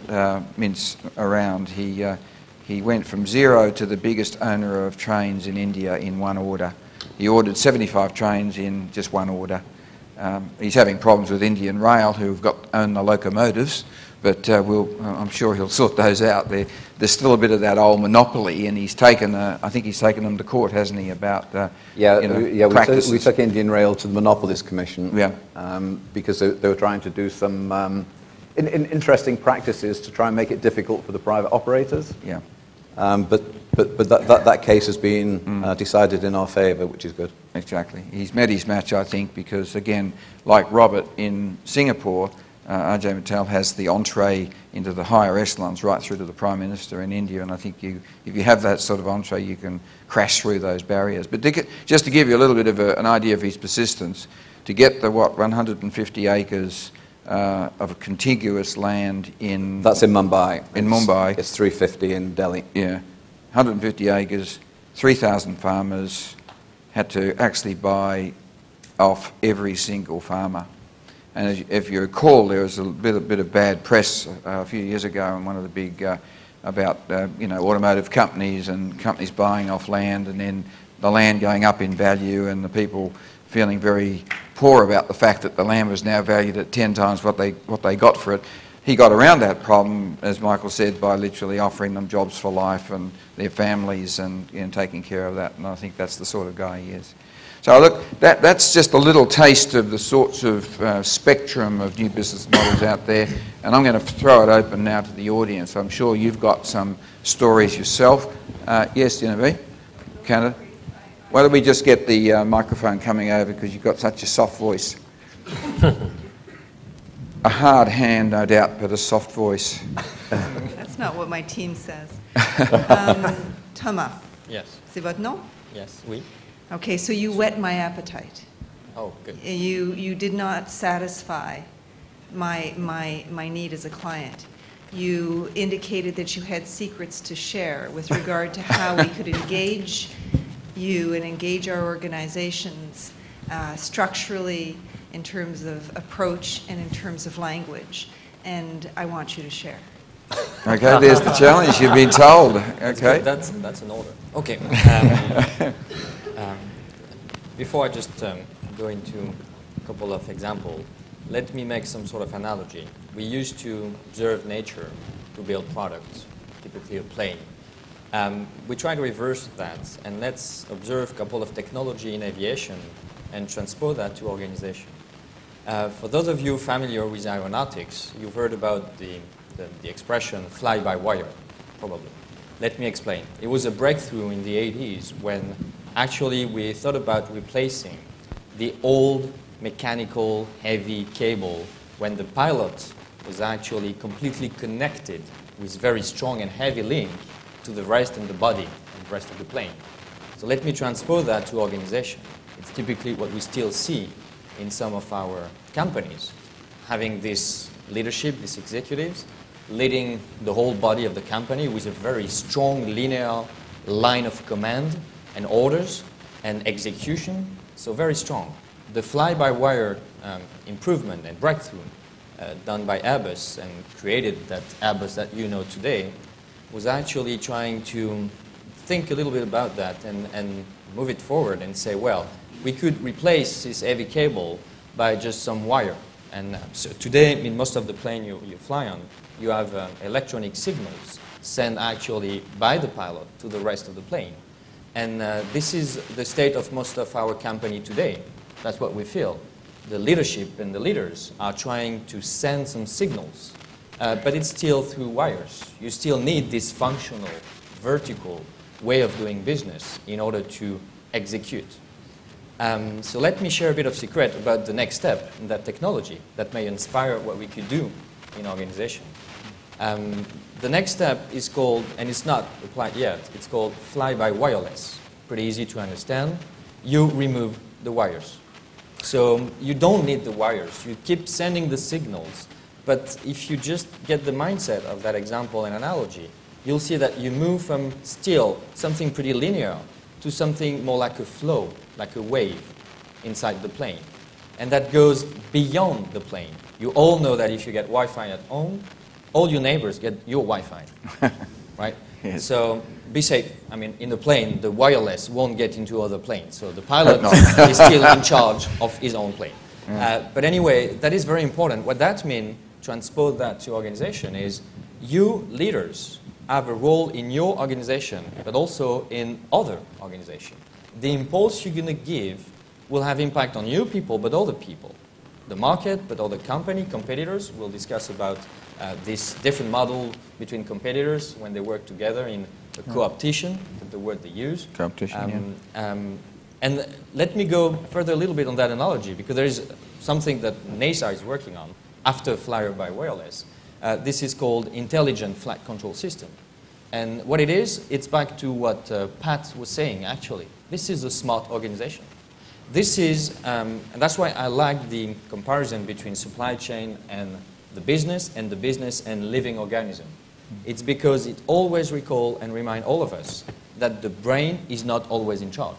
mince around. He went from zero to the biggest owner of trains in India in one order. He ordered 75 trains in just one order. He's having problems with Indian Rail, who own the locomotives, but I'm sure he'll sort those out. There's still a bit of that old monopoly, and I think he's taken them to court, hasn't he, about practices. We took Indian Rail to the Monopolies Commission because they were trying to do some interesting practices to try and make it difficult for the private operators. Yeah. But that case has been decided in our favour, which is good. Exactly. He's met his match, I think, because, again, like Robert in Singapore, Ajay Mittal has the entree into the higher echelons right through to the Prime Minister in India, and I think if you have that sort of entree, you can crash through those barriers. But just to give you a little bit of an idea of his persistence, to get the, 150 acres of a contiguous land in... That's in Mumbai. In Mumbai. It's 350 in Delhi. Yeah. 150 acres, 3,000 farmers, had to actually buy off every single farmer. And if you recall, there was a bit of bad press a few years ago in one of the big, about automotive companies and companies buying off land, and then the land going up in value and the people feeling very poor about the fact that the land was now valued at 10 times what they got for it. He got around that problem, as Michael said, by literally offering them jobs for life and their families and taking care of that. And I think that's the sort of guy he is. So look, that's just a little taste of the sorts of spectrum of new business models out there. And I'm going to throw it open now to the audience. I'm sure you've got some stories yourself. Yes, Genevieve? Canada? Why don't we just get the microphone coming over, because you've got such a soft voice. A hard hand, no doubt, but a soft voice. That's not what my team says. Thomas. Yes. C'est votre nom? Yes, oui. Okay, so you whet my appetite. Oh, good. You did not satisfy my need as a client. You indicated that you had secrets to share with regard to how we could engage you and engage our organizations structurally, in terms of approach and in terms of language. And I want you to share. Okay, there's the challenge. You've been told. Okay. That's an order. Okay. Before I just go into a couple of examples, let me make some sort of analogy. We used to observe nature to build products, typically a plane. We try to reverse that, and let's observe a couple of technology in aviation and transpose that to organization. For those of you familiar with aeronautics, you've heard about the expression fly-by-wire, probably. Let me explain. It was a breakthrough in the 80s when actually we thought about replacing the old mechanical heavy cable when the pilot was actually completely connected with very strong and heavy link to the rest of the body and the rest of the plane. So let me transpose that to organization. It's typically what we still see in some of our companies, having this leadership, these executives, leading the whole body of the company with a very strong linear line of command and orders and execution, so very strong. The fly-by-wire improvement and breakthrough done by Airbus and created that Airbus that you know today was actually trying to think a little bit about that and move it forward and say, well, we could replace this heavy cable by just some wire. And so today, in most of the plane you fly on, you have electronic signals sent actually by the pilot to the rest of the plane. And this is the state of most of our company today. That's what we feel. The leadership and the leaders are trying to send some signals, but it's still through wires. You still need this functional, vertical way of doing business in order to execute. So let me share a bit of secret about the next step in that technology that may inspire what we could do in organization. The next step is called, and it's not applied yet, it's called fly-by-wireless. Pretty easy to understand. You remove the wires. So you don't need the wires. You keep sending the signals. But if you just get the mindset of that example and analogy, you'll see that you move from still something pretty linear to something more like a flow, like a wave inside the plane. And that goes beyond the plane. You all know that if you get Wi-Fi at home, all your neighbors get your Wi-Fi, right? Yes. So be safe. I mean, in the plane, the wireless won't get into other planes. So the pilot is still in charge of his own plane. Yeah. But anyway, that is very important. What that means, transpose that to organization, is you leaders have a role in your organization, but also in other organizations. The impulse you're going to give will have impact on you people, but other people. The market, but other competitors. We'll discuss about this different model between competitors when they work together in a co-opetition, the word they use. Co-opetition, And let me go further a little bit on that analogy, because there is something that NASA is working on after fly-by-wireless. This is called Intelligent Flight Control System. And what it is, it's back to what Pat was saying, actually. This is a smart organization. This is, and that's why I like the comparison between supply chain and the business and living organism. It's because it always recall and remind all of us that the brain is not always in charge.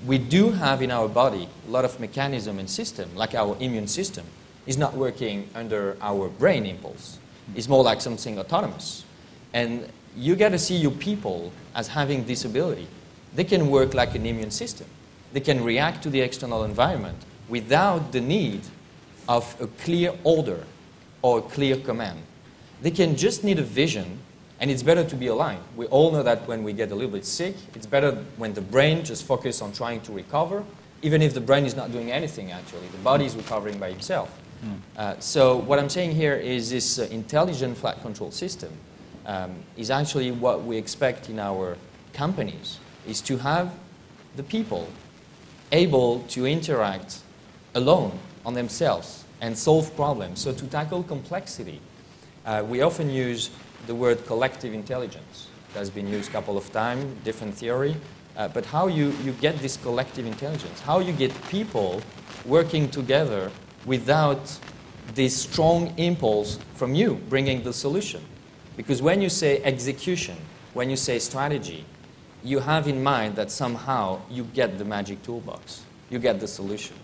We do have in our body a lot of mechanism and system, like our immune system is not working under our brain impulse. It's more like something autonomous. And you got to see your people as having this ability. They can work like an immune system. They can react to the external environment without the need of a clear order or a clear command. They can just need a vision, and it's better to be aligned. We all know that when we get a little bit sick, it's better when the brain just focuses on trying to recover, even if the brain is not doing anything, actually. The body is recovering by itself. So what I'm saying here is this intelligent flight control system is actually what we expect in our companies, is to have the people able to interact alone on themselves and solve problems. So to tackle complexity, we often use the word collective intelligence. It has been used a couple of times, different theory. But how you get this collective intelligence, how you get people working together without this strong impulse from you bringing the solution. Because when you say execution, when you say strategy, you have in mind that somehow you get the magic toolbox, you get the solution.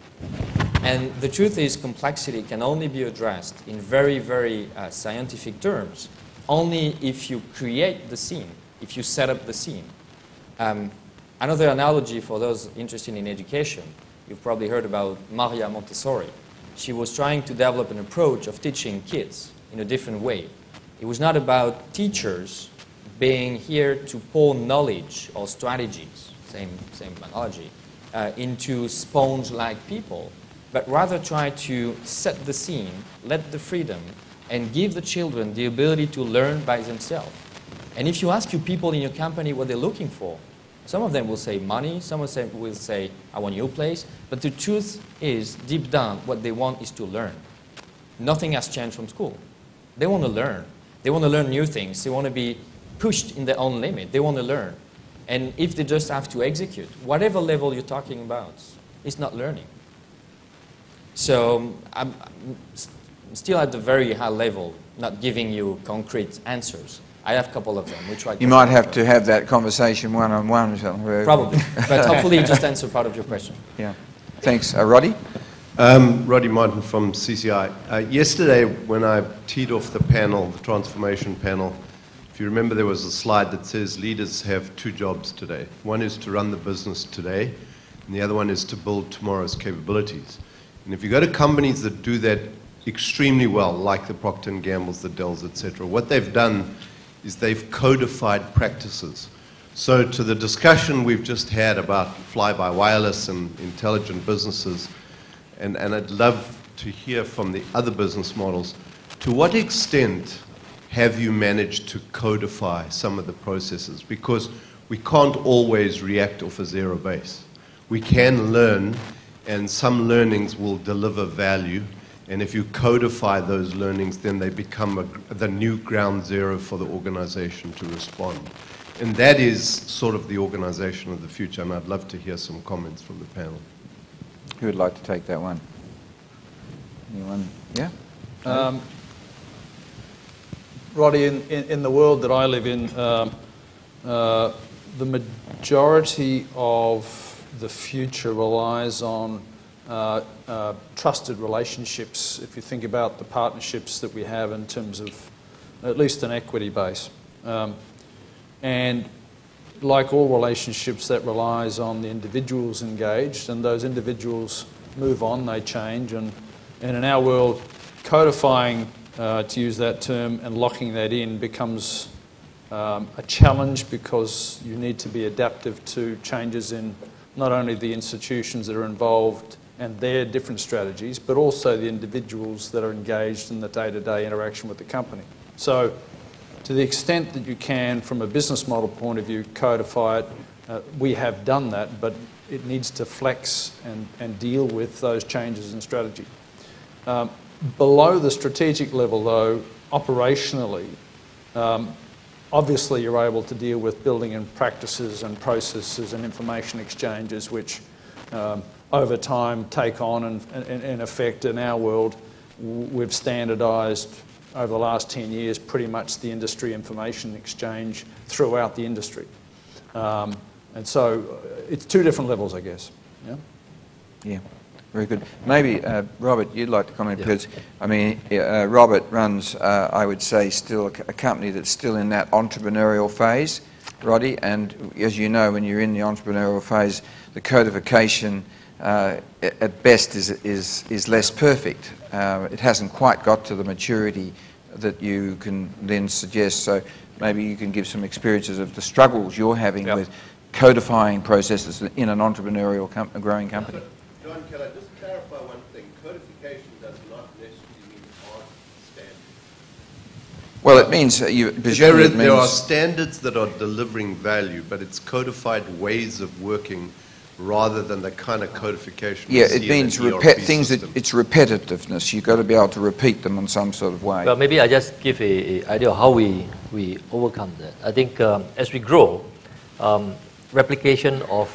And the truth is complexity can only be addressed in very, very scientific terms, only if you create the scene, if you set up the scene. Another analogy for those interested in education, you've probably heard about Maria Montessori. She was trying to develop an approach of teaching kids in a different way. It was not about teachers being here to pour knowledge or strategies, same analogy, into sponge-like people, but rather try to set the scene, let the freedom, and give the children the ability to learn by themselves. And if you ask your people in your company what they're looking for, some of them will say money, some of them will say, I want your place. But the truth is, deep down, what they want is to learn. Nothing has changed from school. They want to learn. They want to learn new things. They want to be pushed in their own limit. They want to learn. And if they just have to execute, whatever level you're talking about, it's not learning. So still at the very high level, not giving you concrete answers. I have a couple of them. Which you might have to have that conversation one-on-one or something. Probably, but hopefully you just answer part of your question. Yeah. Thanks. Roddy? Roddy Martin from CCI. Yesterday, when I teed off the panel, the transformation panel, if you remember, there was a slide that says leaders have two jobs today. One is to run the business today, and the other one is to build tomorrow's capabilities. And if you go to companies that do that extremely well, like the Procter & Gamble's, the Dells, etc., what they've done is they've codified practices. So to the discussion we've just had about fly-by-wireless and intelligent businesses, and I'd love to hear from the other business models, to what extent have you managed to codify some of the processes? Because we can't always react off a zero base. We can learn, and some learnings will deliver value, and if you codify those learnings, then they become the new ground zero for the organization to respond. And that is sort of the organization of the future, and I'd love to hear some comments from the panel. Who would like to take that one? Anyone? Yeah? Roddy, in the world that I live in, the majority of the future relies on trusted relationships, if you think about the partnerships that we have in terms of at least an equity base. And like all relationships, that relies on the individuals engaged, and those individuals move on, they change, and in our world, codifying, to use that term, and locking that in becomes a challenge, because you need to be adaptive to changes in not only the institutions that are involved and their different strategies, but also the individuals that are engaged in the day-to-day interaction with the company. So to the extent that you can, from a business model point of view, codify it, we have done that, but it needs to flex and deal with those changes in strategy. Below the strategic level, though, operationally, obviously you're able to deal with building and practices and processes and information exchanges, which over time take on and in effect in our world, we've standardized over the last 10 years pretty much the industry information exchange throughout the industry. And so it's two different levels, I guess. Yeah? Yeah, very good. Maybe, Robert, you'd like to comment, because, I mean, Robert runs, I would say, still a company that's still in that entrepreneurial phase, Roddy, and as you know, when you're in the entrepreneurial phase, the codification at best is less perfect. It hasn't quite got to the maturity that you can then suggest. So maybe you can give some experiences of the struggles you're having with codifying processes in an entrepreneurial growing company. John, can I just clarify one thing? Codification does not necessarily mean hard standards. Well, it means there are standards that are delivering value, but it's codified ways of working rather than the kind of codification. Yeah, it means things that it's repetitiveness. You've got to be able to repeat them in some sort of way. Well, maybe I just give an idea of how we overcome that. I think as we grow, replication of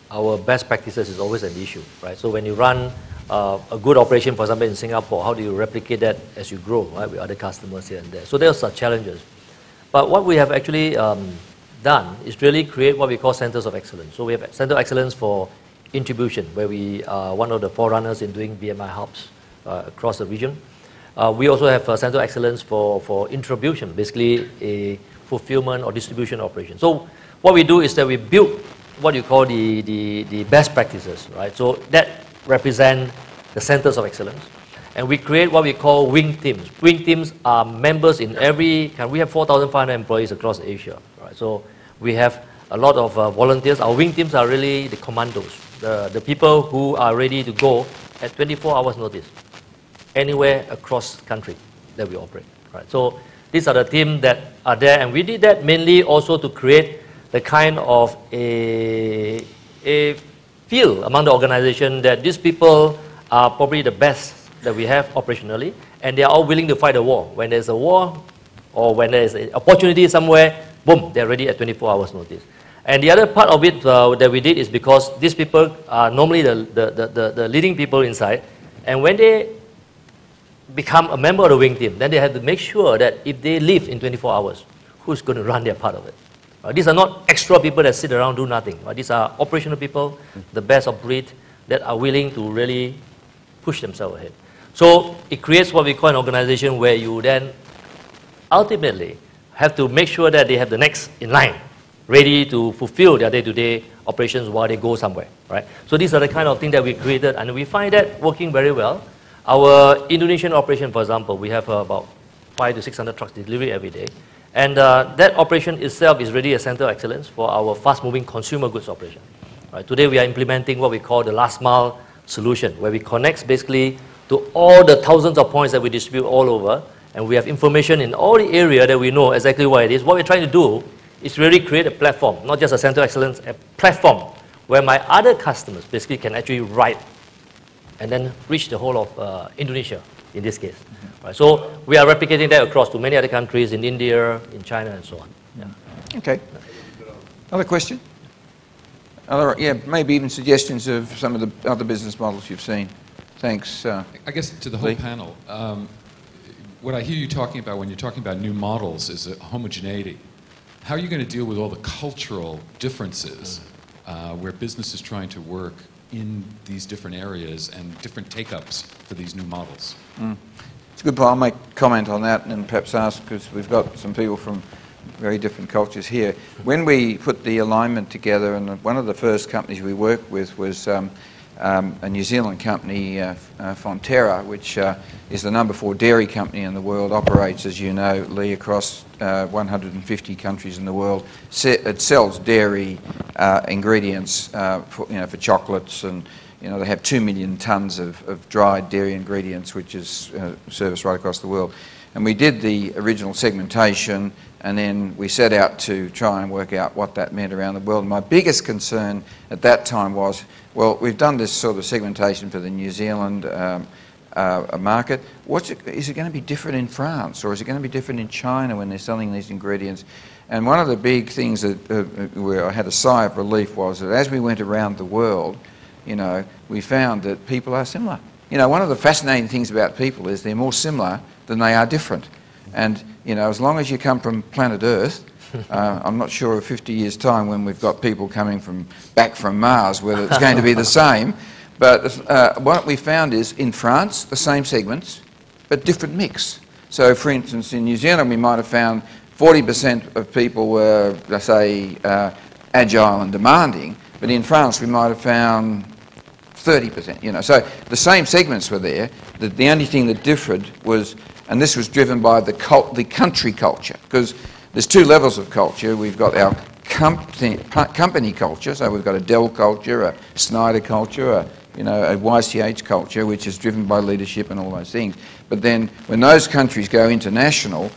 our best practices is always an issue, right? So when you run a good operation, for example, in Singapore, how do you replicate that as you grow, right, with other customers here and there? So there's challenges. But what we have actually done is really create what we call centers of excellence. So we have center of excellence for intribution, where we are one of the forerunners in doing BMI hubs across the region. We also have a center of excellence for intribution, basically a fulfillment or distribution operation. So what we do is that we build what you call the best practices, right? So that represent the centers of excellence. And we create what we call wing teams. Wing teams are members in every country. We have 4,500 employees across Asia, right? So we have a lot of volunteers. Our wing teams are really the commandos, the people who are ready to go at 24 hours notice, anywhere across country that we operate, right? So these are the teams that are there, and we did that mainly also to create the kind of a feel among the organization that these people are probably the best that we have operationally, and they are all willing to fight a war. When there's a war or when there's an opportunity somewhere, boom, they're ready at 24 hours notice. And the other part of it that we did is because these people are normally the leading people inside, and when they become a member of the Wing team, then they have to make sure that if they leave in 24 hours, who's going to run their part of it? These are not extra people that sit around do nothing. These are operational people, the best of breed, that are willing to really push themselves ahead. So it creates what we call an organization where you then ultimately have to make sure that they have the next in line, ready to fulfill their day-to-day operations while they go somewhere, right? So these are the kind of things that we created, and we find that working very well. Our Indonesian operation, for example, we have about 500 to 600 trucks delivery every day. And that operation itself is really a center of excellence for our fast-moving consumer goods operation. Right? Today we are implementing what we call the last mile solution, where we connect basically to all the thousands of points that we distribute all over, and we have information in all the area that we know exactly what it is. What we're trying to do is really create a platform, not just a center of excellence, a platform where my other customers basically can actually ride and then reach the whole of Indonesia in this case. Right, so we are replicating that across to many other countries in India, in China, and so on. Yeah. Okay. Other question? Yeah, maybe even suggestions of some of the other business models you've seen. Thanks. I guess to the whole panel, what I hear you talking about when you're talking about new models is a homogeneity. How are you going to deal with all the cultural differences where business is trying to work in these different areas and different take-ups for these new models? It's a good point. I'll make a comment on that and then perhaps ask, because we've got some people from very different cultures here. When we put the alignment together, and one of the first companies we worked with was a New Zealand company, Fonterra, which is the #4 dairy company in the world, operates, as you know, Lee, across 150 countries in the world. It sells dairy ingredients for chocolates, and they have 2 million tonnes of dried dairy ingredients, which is serviced right across the world. And we did the original segmentation, and then we set out to try and work out what that meant around the world. And my biggest concern at that time was, well, we've done this sort of segmentation for the New Zealand market. Is it going to be different in France, or is it going to be different in China when they're selling these ingredients? And one of the big things that where I had a sigh of relief was that as we went around the world, we found that people are similar. One of the fascinating things about people is they're more similar than they are different. And, as long as you come from planet Earth, I'm not sure of 50 years' time when we've got people coming back from Mars, whether it's going to be the same. But what we found is, in France, the same segments, but different mix. So, for instance, in New Zealand, we might have found 40% of people were, let's say, agile and demanding, but in France, we might have found 30%, So the same segments were there. The only thing that differed was, and this was driven by the country culture, because there's two levels of culture. We've got our company culture, so we've got a Dell culture, a Schneider culture, a YCH culture, which is driven by leadership and all those things. But then when those countries go international,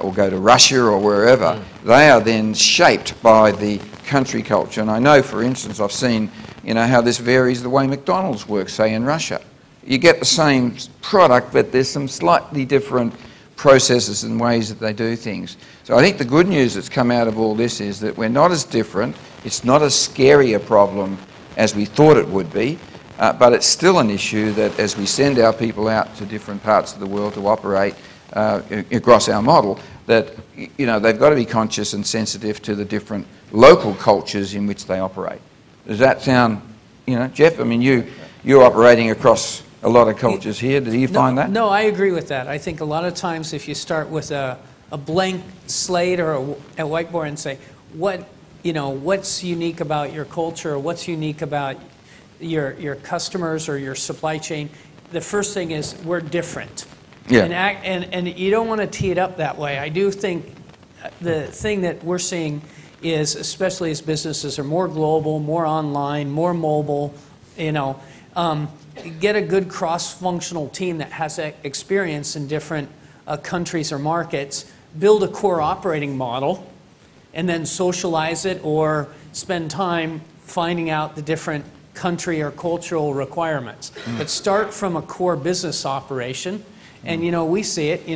or go to Russia or wherever, they are then shaped by the country culture. And I know, for instance, I've seen how this varies the way McDonald's works, say, in Russia. You get the same product, but there's some slightly different processes and ways that they do things. So I think the good news that's come out of all this is that we're not as different. It's not as scary a problem as we thought it would be, but it's still an issue that as we send our people out to different parts of the world to operate across our model, that they've got to be conscious and sensitive to the different local cultures in which they operate. Does that sound, Jeff? I mean, you're operating across a lot of cultures here. Do you find that? No, I agree with that. I think a lot of times if you start with a blank slate or a whiteboard and say, what's unique about your culture, or what's unique about your customers or your supply chain, the first thing is we're different. Yeah. And you don't want to tee it up that way. I do think the thing that we're seeing is, especially as businesses are more global, more online, more mobile, get a good cross-functional team that has experience in different countries or markets, build a core operating model, and then socialize it or spend time finding out the different country or cultural requirements. But start from a core business operation, and we see it,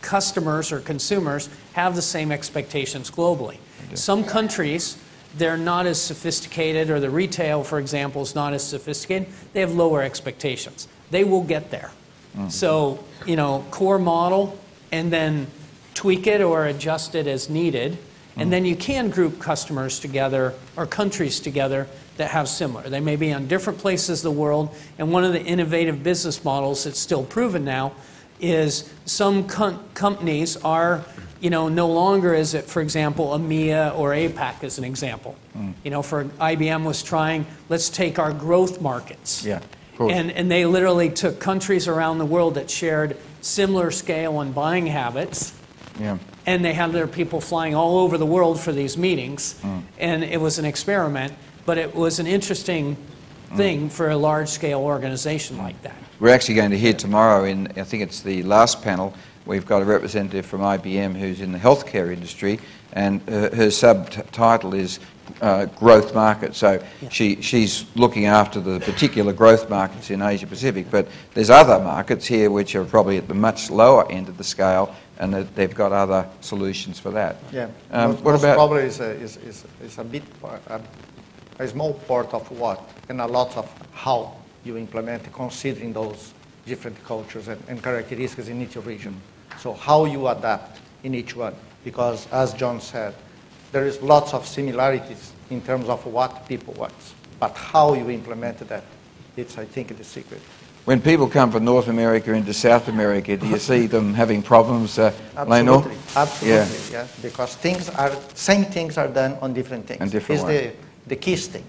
customers or consumers have the same expectations globally. Some countries, they're not as sophisticated, or the retail, for example, is not as sophisticated. They have lower expectations. They will get there. So, you know, core model and then tweak it or adjust it as needed. And then you can group customers together or countries together that have similar. They may be on different places of the world. And one of the innovative business models that's still proven now is some companies are, you know, no longer is it, for example, EMEA or APAC as an example. You know, for IBM was trying, let's take our growth markets. Yeah, of course. And they literally took countries around the world that shared similar scale and buying habits. Yeah. And they had their people flying all over the world for these meetings. And it was an experiment, but it was an interesting thing for a large-scale organization like that. We're actually going to hear tomorrow in, I think it's the last panel, we've got a representative from IBM who's in the healthcare industry, and her subtitle is growth market. So she's looking after the particular growth markets in Asia Pacific, but there's other markets here which are probably at the much lower end of the scale, and that they've got other solutions for that. Yeah. What about? Probably is a bit a small part of what and a lot of how you implement, considering those different cultures and characteristics in each region. So how you adapt in each one, because as John said, there is lots of similarities in terms of what people want, but how you implement that, it's, I think, the secret. When people come from North America into South America, do you see them having problems, Absolutely, Lionel? absolutely, yeah. Because same things are done on different things. And different it's ways. the key stick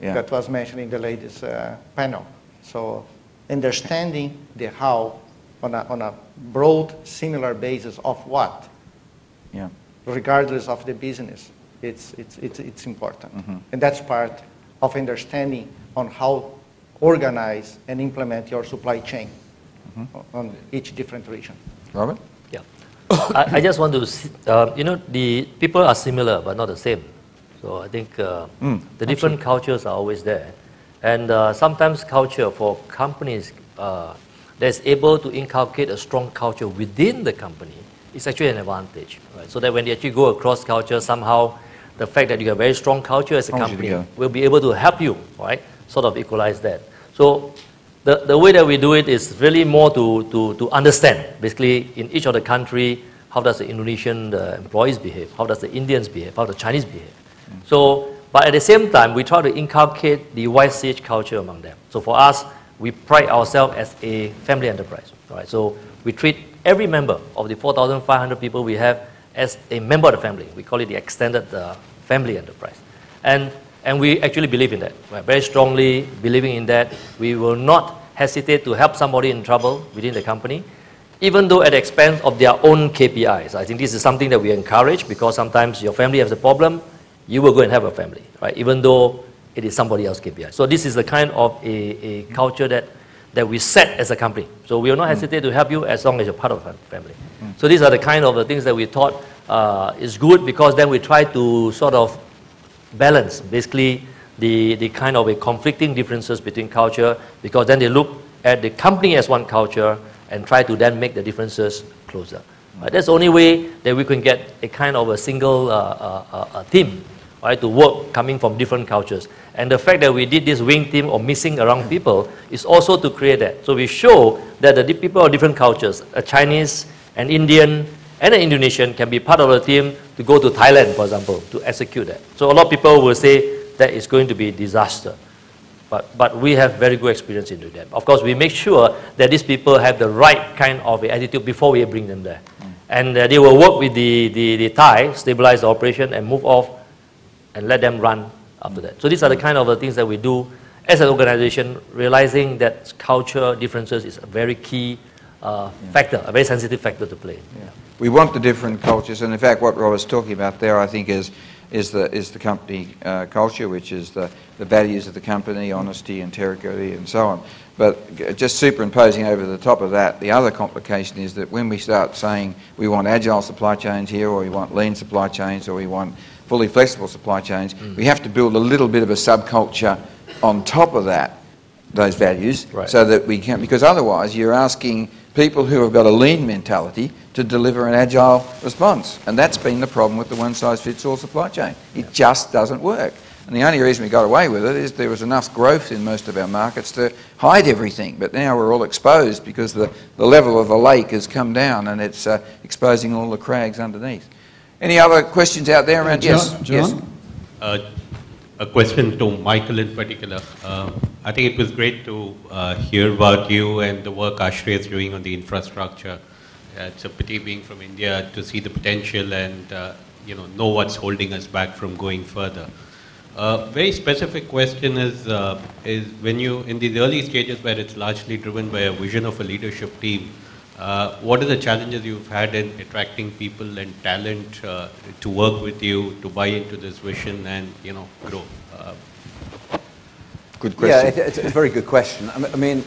Yeah. that was mentioned in the latest panel. So understanding the how on a broad, similar basis of what, Yeah. regardless of the business, it's important. And that's part of understanding on how organize and implement your supply chain on each different region. Robert? Yeah. I just want to, you know, the people are similar but not the same. So I think the different cultures are always there. And sometimes culture for companies that's able to inculcate a strong culture within the company is actually an advantage. Right? So that when they actually go across culture, somehow the fact that you have a very strong culture as a company will be able to help you, right? Sort of equalize that. So the way that we do it is really more to understand, basically in each of the country, how does the Indonesian employees behave, how does the Indians behave, how the Chinese behave. So, but at the same time, we try to inculcate the YCH culture among them. So for us, we pride ourselves as a family enterprise. Right? So we treat every member of the 4,500 people we have as a member of the family. We call it the extended family enterprise. And we actually believe in that. We're very strongly believing in that. We will not hesitate to help somebody in trouble within the company, even though at the expense of their own KPIs. I think this is something that we encourage, because sometimes your family has a problem, you will go and help a family, right? Even though it is somebody else's KPI. So this is the kind of a culture that we set as a company. So we will not hesitate to help you as long as you're part of the family. So these are the kind of the things that we thought is good, because then we try to sort of balance basically the kind of a conflicting differences between culture, because then they look at the company as one culture and try to then make the differences closer. Right? That's the only way that we can get a kind of a single team, right, to work coming from different cultures. And the fact that we did this wing team or missing around people is also to create that. So we show that the people of different cultures, a Chinese, an Indian, and an Indonesian can be part of the team to go to Thailand, for example, to execute that. So a lot of people will say that it's going to be a disaster. But we have very good experience in doing that. Of course, we make sure that these people have the right kind of attitude before we bring them there. And they will work with the Thai, stabilize the operation, and move off and let them run after that. So these are the kind of the things that we do as an organization, realizing that culture differences is a very key factor, a very sensitive factor to play. Yeah. We want the different cultures, and in fact what Rob was talking about there, I think, is the company culture, which is the values of the company, honesty, integrity, and so on. But just superimposing over the top of that, the other complication is that when we start saying we want agile supply chains here, or we want lean supply chains, or we want fully flexible supply chains, we have to build a little bit of a subculture on top of that, those values, so that we can, because otherwise you're asking people who have got a lean mentality to deliver an agile response. And that's been the problem with the one-size-fits-all supply chain. It just doesn't work. And the only reason we got away with it is there was enough growth in most of our markets to hide everything. But now we're all exposed because the level of the lake has come down and it's exposing all the crags underneath. Any other questions out there around? Yes, John? Yes. A question to Michael in particular. I think it was great to hear about you and the work Ashray is doing on the infrastructure. It's a pity being from India to see the potential and know what's holding us back from going further. Very specific question is when you, in these early stages where it's largely driven by a vision of a leadership team, what are the challenges you've had in attracting people and talent to work with you, to buy into this vision and, grow? Good question. Yeah, it's a very good question. I mean,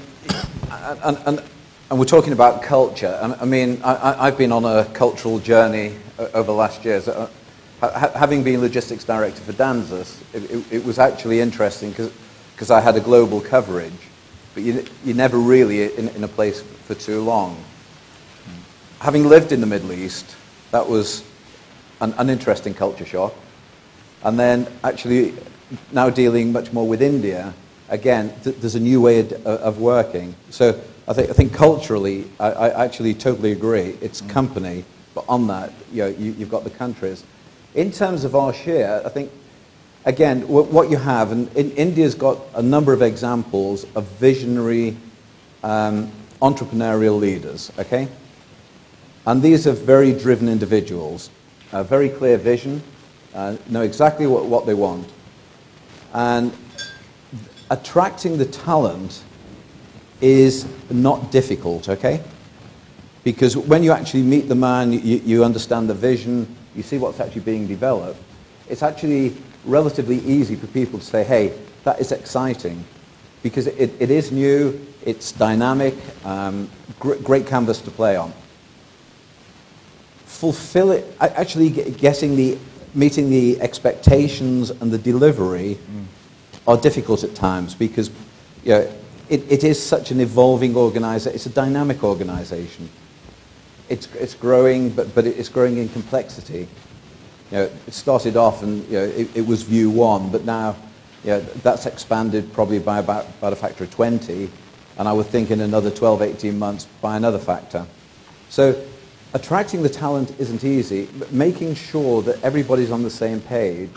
and we're talking about culture. I mean, I've been on a cultural journey over the last years. Having been logistics director for Danzas, it was actually interesting because I had a global coverage, but you're never really in a place for too long. Having lived in the Middle East, that was an interesting culture shock. And then actually now dealing much more with India, again, there's a new way of working. So I think culturally, I actually totally agree. It's company, but on that, you've got the countries. In terms of our share, I think, again, what you have, and India's got a number of examples of visionary entrepreneurial leaders, okay? And these are very driven individuals, a very clear vision, know exactly what they want. And attracting the talent is not difficult, okay? Because when you actually meet the man, you understand the vision, you see what's actually being developed, it's actually relatively easy for people to say, hey, that is exciting. Because it is new, it's dynamic, great canvas to play on. Fulfill it, actually meeting the expectations and the delivery are difficult at times because it is such an evolving organization, it's a dynamic organization. It's growing, but it's growing in complexity. It started off and it was view 1, but now that's expanded probably by about a factor of 20, and I would think in another 12, 18 months by another factor. So attracting the talent isn't easy, but making sure that everybody's on the same page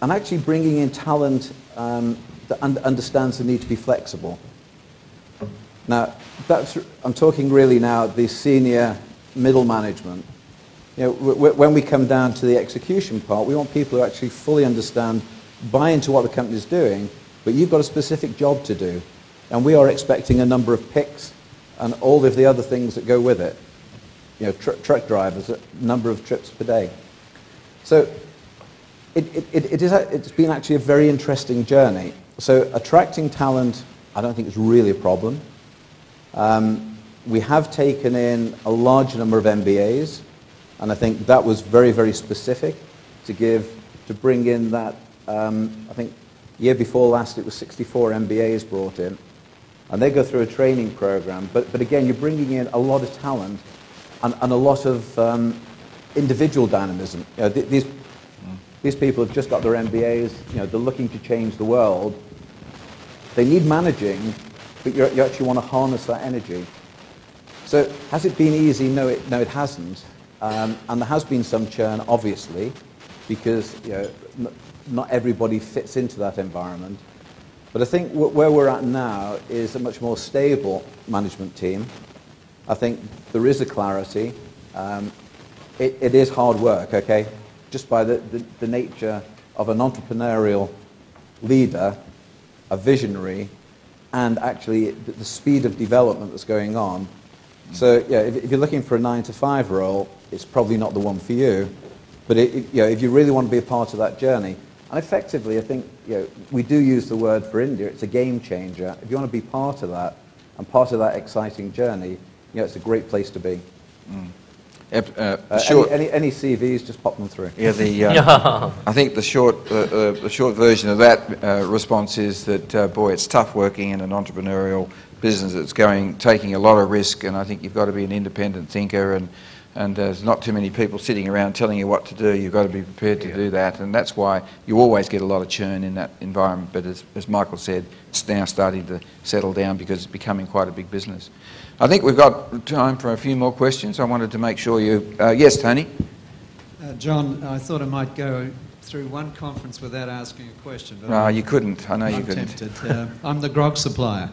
and actually bringing in talent that understands the need to be flexible. Now, I'm talking really now the senior middle management. When we come down to the execution part, we want people who actually fully understand, buy into what the company's doing, but you've got a specific job to do. And we are expecting a number of picks and all of the other things that go with it. Truck drivers, a number of trips per day. So it's been actually a very interesting journey. So attracting talent, I don't think is really a problem. We have taken in a large number of MBAs, and I think that was very, very specific to bring in that, I think year before last it was 64 MBAs brought in, and they go through a training program, but again, you're bringing in a lot of talent and a lot of individual dynamism. These people have just got their MBAs, they're looking to change the world. They need managing, but you actually want to harness that energy. So has it been easy? No, it hasn't. And there has been some churn, obviously, because not everybody fits into that environment. But I think where we're at now is a much more stable management team. I think there is a clarity. It is hard work, okay? Just by the nature of an entrepreneurial leader, a visionary, and actually the speed of development that's going on. So if you're looking for a 9-to-5 role, it's probably not the one for you. But if you really want to be a part of that journey, and effectively, I think we do use the word for India. It's a game changer. If you want to be part of that and part of that exciting journey, it's a great place to be. Any CVs, just pop them through. Yeah, I think the short version of that response is that boy, it's tough working in an entrepreneurial business. It's taking a lot of risk, and I think you've got to be an independent thinker and And there's not too many people sitting around telling you what to do. You've got to be prepared to do that. And that's why you always get a lot of churn in that environment. But as Michael said, it's now starting to settle down because it's becoming quite a big business. I think we've got time for a few more questions. I wanted to make sure you... yes, Tony? John, I thought I might go through one conference without asking a question. But No, you couldn't. I know you couldn't. Tempted. I'm the grog supplier.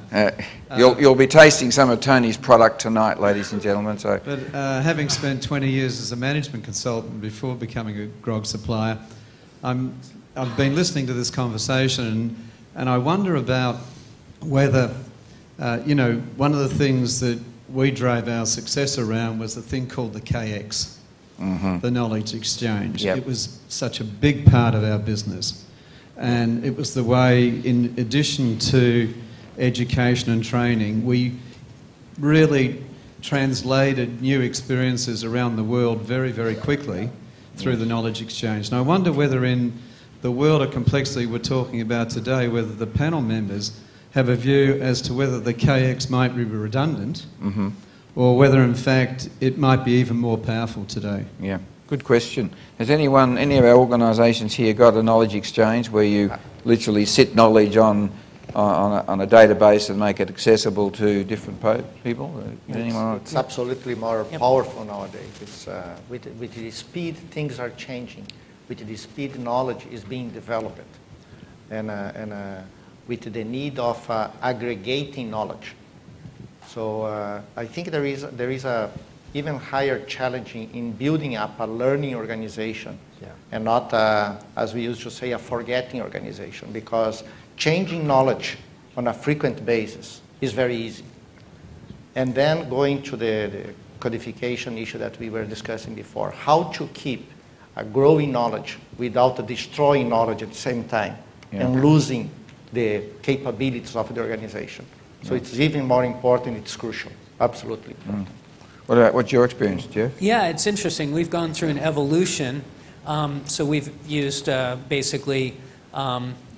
You'll be tasting some of Tony's product tonight, ladies and gentlemen. So, But having spent 20 years as a management consultant before becoming a grog supplier, I've been listening to this conversation and I wonder about whether, one of the things that we drove our success around was a thing called the KX. The knowledge exchange. Yep. It was such a big part of our business. And it was the way, in addition to education and training, we really translated new experiences around the world very, very quickly through the knowledge exchange. And I wonder whether in the world of complexity we're talking about today, whether the panel members have a view as to whether the KX might be redundant or whether, in fact, it might be even more powerful today. yeah, good question. Has any of our organisations here got a knowledge exchange where you literally sit knowledge on a database and make it accessible to different people? It's absolutely more powerful nowadays. It's, with the speed things are changing, with the speed knowledge is being developed, and with the need of aggregating knowledge. So I think there is a even higher challenge in building up a learning organization and not, as we used to say, a forgetting organization, because changing knowledge on a frequent basis is very easy. And then going to the codification issue that we were discussing before, how to keep a growing knowledge without destroying knowledge at the same time and losing the capabilities of the organization. So it's even more important, it's crucial, absolutely. What's your experience, Jeff? Yeah, it's interesting. We've gone through an evolution. So we've used basically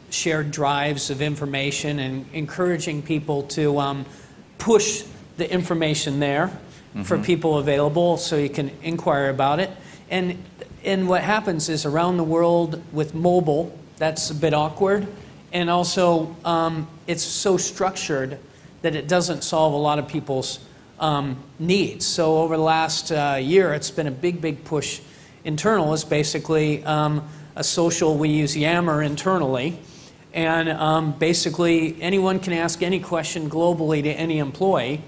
shared drives of information and encouraging people to push the information there for people available so you can inquire about it. And what happens is around the world with mobile, that's a bit awkward. And also, it's so structured that it doesn't solve a lot of people's needs. So over the last year, it's been a big push internal. It's basically a social, we use Yammer internally. And basically, anyone can ask any question globally to any employee.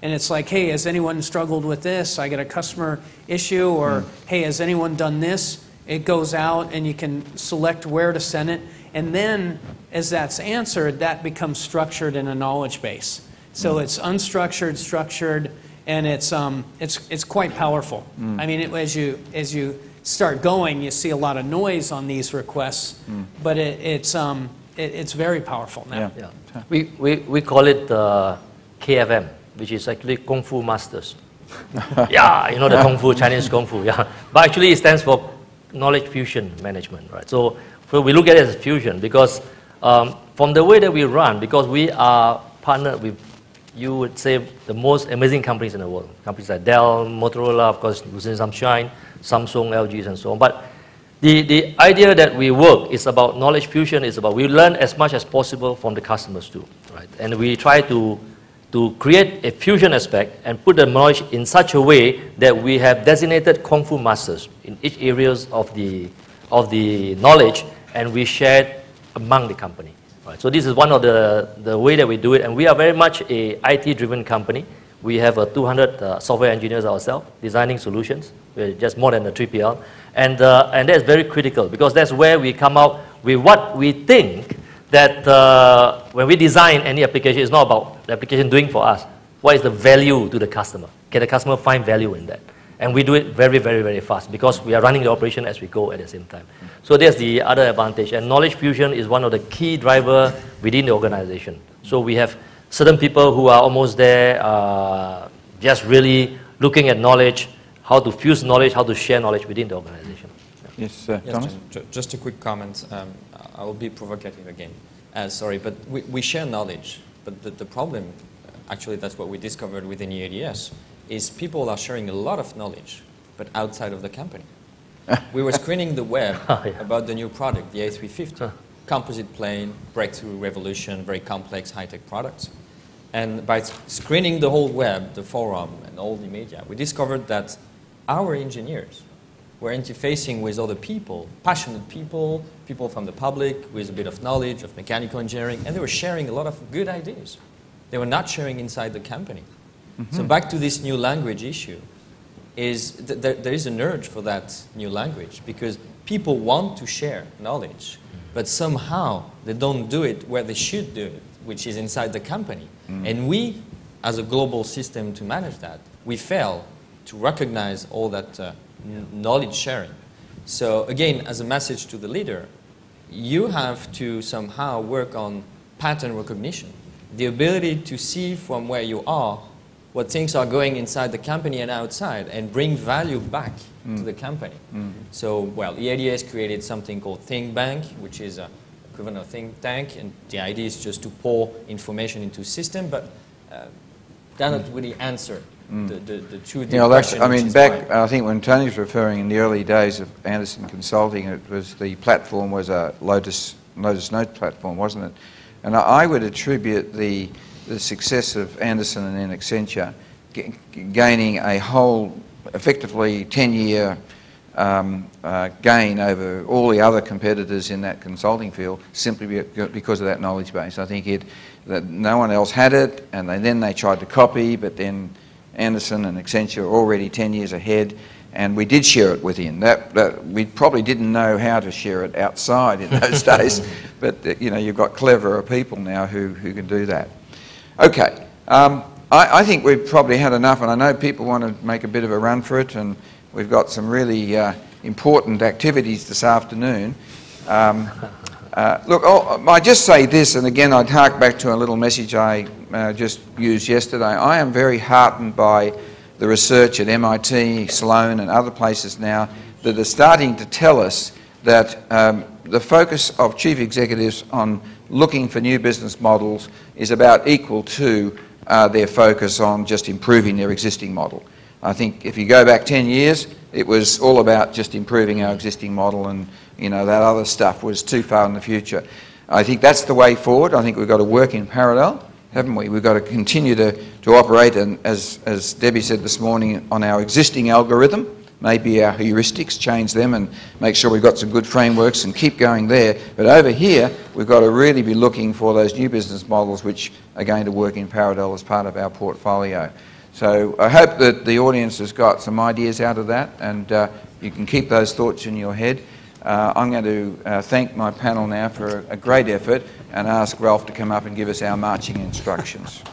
And it's like, hey, has anyone struggled with this? I got a customer issue. Or, hey, has anyone done this? It goes out, and you can select where to send it. And then, as that's answered, that becomes structured in a knowledge base. So it's unstructured, structured, and it's quite powerful. I mean, as you start going, you see a lot of noise on these requests, but it's very powerful now. Yeah. We call it KFM, which is actually Kung Fu Masters. Yeah, you know the Kung Fu, Chinese Kung Fu. Yeah, but actually it stands for Knowledge Fusion Management, right? So we look at it as fusion because from the way that we run, because we are partnered with, you would say, the most amazing companies in the world. Companies like Dell, Motorola, of course, using some Shine, Samsung, LGs, and so on. But the idea that we work is about knowledge fusion, is about we learn as much as possible from the customers too, right? And we try to create a fusion aspect and put the knowledge in such a way that we have designated Kung Fu masters in each areas of the knowledge, and we share it among the company. Right. So this is one of the way that we do it, and we are very much a IT-driven company. We have 200 software engineers ourselves designing solutions. We're just more than a 3PL, and that's very critical because that's where we come out with what we think that when we design any application, it's not about the application doing for us. What is the value to the customer? Can the customer find value in that? And we do it very, very, very fast because we are running the operation as we go at the same time. So there's the other advantage. And knowledge fusion is one of the key drivers within the organization. So we have certain people who are almost there, just really looking at knowledge, how to fuse knowledge, how to share knowledge within the organization. Yes, Thomas? Just a quick comment. I will be provocative again. Sorry, but we share knowledge. But the problem, actually that's what we discovered within EADS, is people are sharing a lot of knowledge, but outside of the company. We were screening the web about the new product, the A350. Composite plane, breakthrough revolution, very complex high-tech products. And by screening the whole web, the forum, and all the media, we discovered that our engineers were interfacing with other people, passionate people, people from the public with a bit of knowledge of mechanical engineering, and they were sharing a lot of good ideas. They were not sharing inside the company. So back to this new language issue, there is an urge for that new language because people want to share knowledge, but somehow they don't do it where they should do it, which is inside the company. And we, as a global system to manage that, we fail to recognize all that knowledge sharing. So again, as a message to the leader, you have to somehow work on pattern recognition, the ability to see from where you are what things are going inside the company and outside and bring value back to the company. So, well, EADS created something called Think Bank, which is equivalent of think tank, and the idea is just to pour information into a system, but cannot really answer the true question. I mean, back, I think when Tony's referring in the early days of Andersen Consulting, it was the platform was a Lotus Note platform, wasn't it? And I would attribute the success of Andersen and then Accenture gaining a whole, effectively 10-year gain over all the other competitors in that consulting field simply because of that knowledge base. I think that no one else had it, and then they tried to copy, but then Andersen and Accenture are already 10 years ahead, and we did share it within. We probably didn't know how to share it outside in those days, but you know, you've got cleverer people now who can do that. Okay, I think we've probably had enough, and I know people want to make a bit of a run for it, and we've got some really important activities this afternoon. Look, I just say this, and again I'd hark back to a little message I just used yesterday. I am very heartened by the research at MIT, Sloan and other places now that are starting to tell us that the focus of chief executives on looking for new business models is about equal to their focus on just improving their existing model. I think if you go back 10 years, it was all about just improving our existing model, and you know, that other stuff was too far in the future. I think that's the way forward. I think we've got to work in parallel, haven't we? We've got to continue to operate, and as Debbie said this morning, on our existing algorithm, maybe our heuristics, change them and make sure we've got some good frameworks and keep going there. But over here, we've got to really be looking for those new business models which are going to work in parallel as part of our portfolio. So I hope that the audience has got some ideas out of that, and you can keep those thoughts in your head. I'm going to thank my panel now for a great effort and ask Ralph to come up and give us our marching instructions.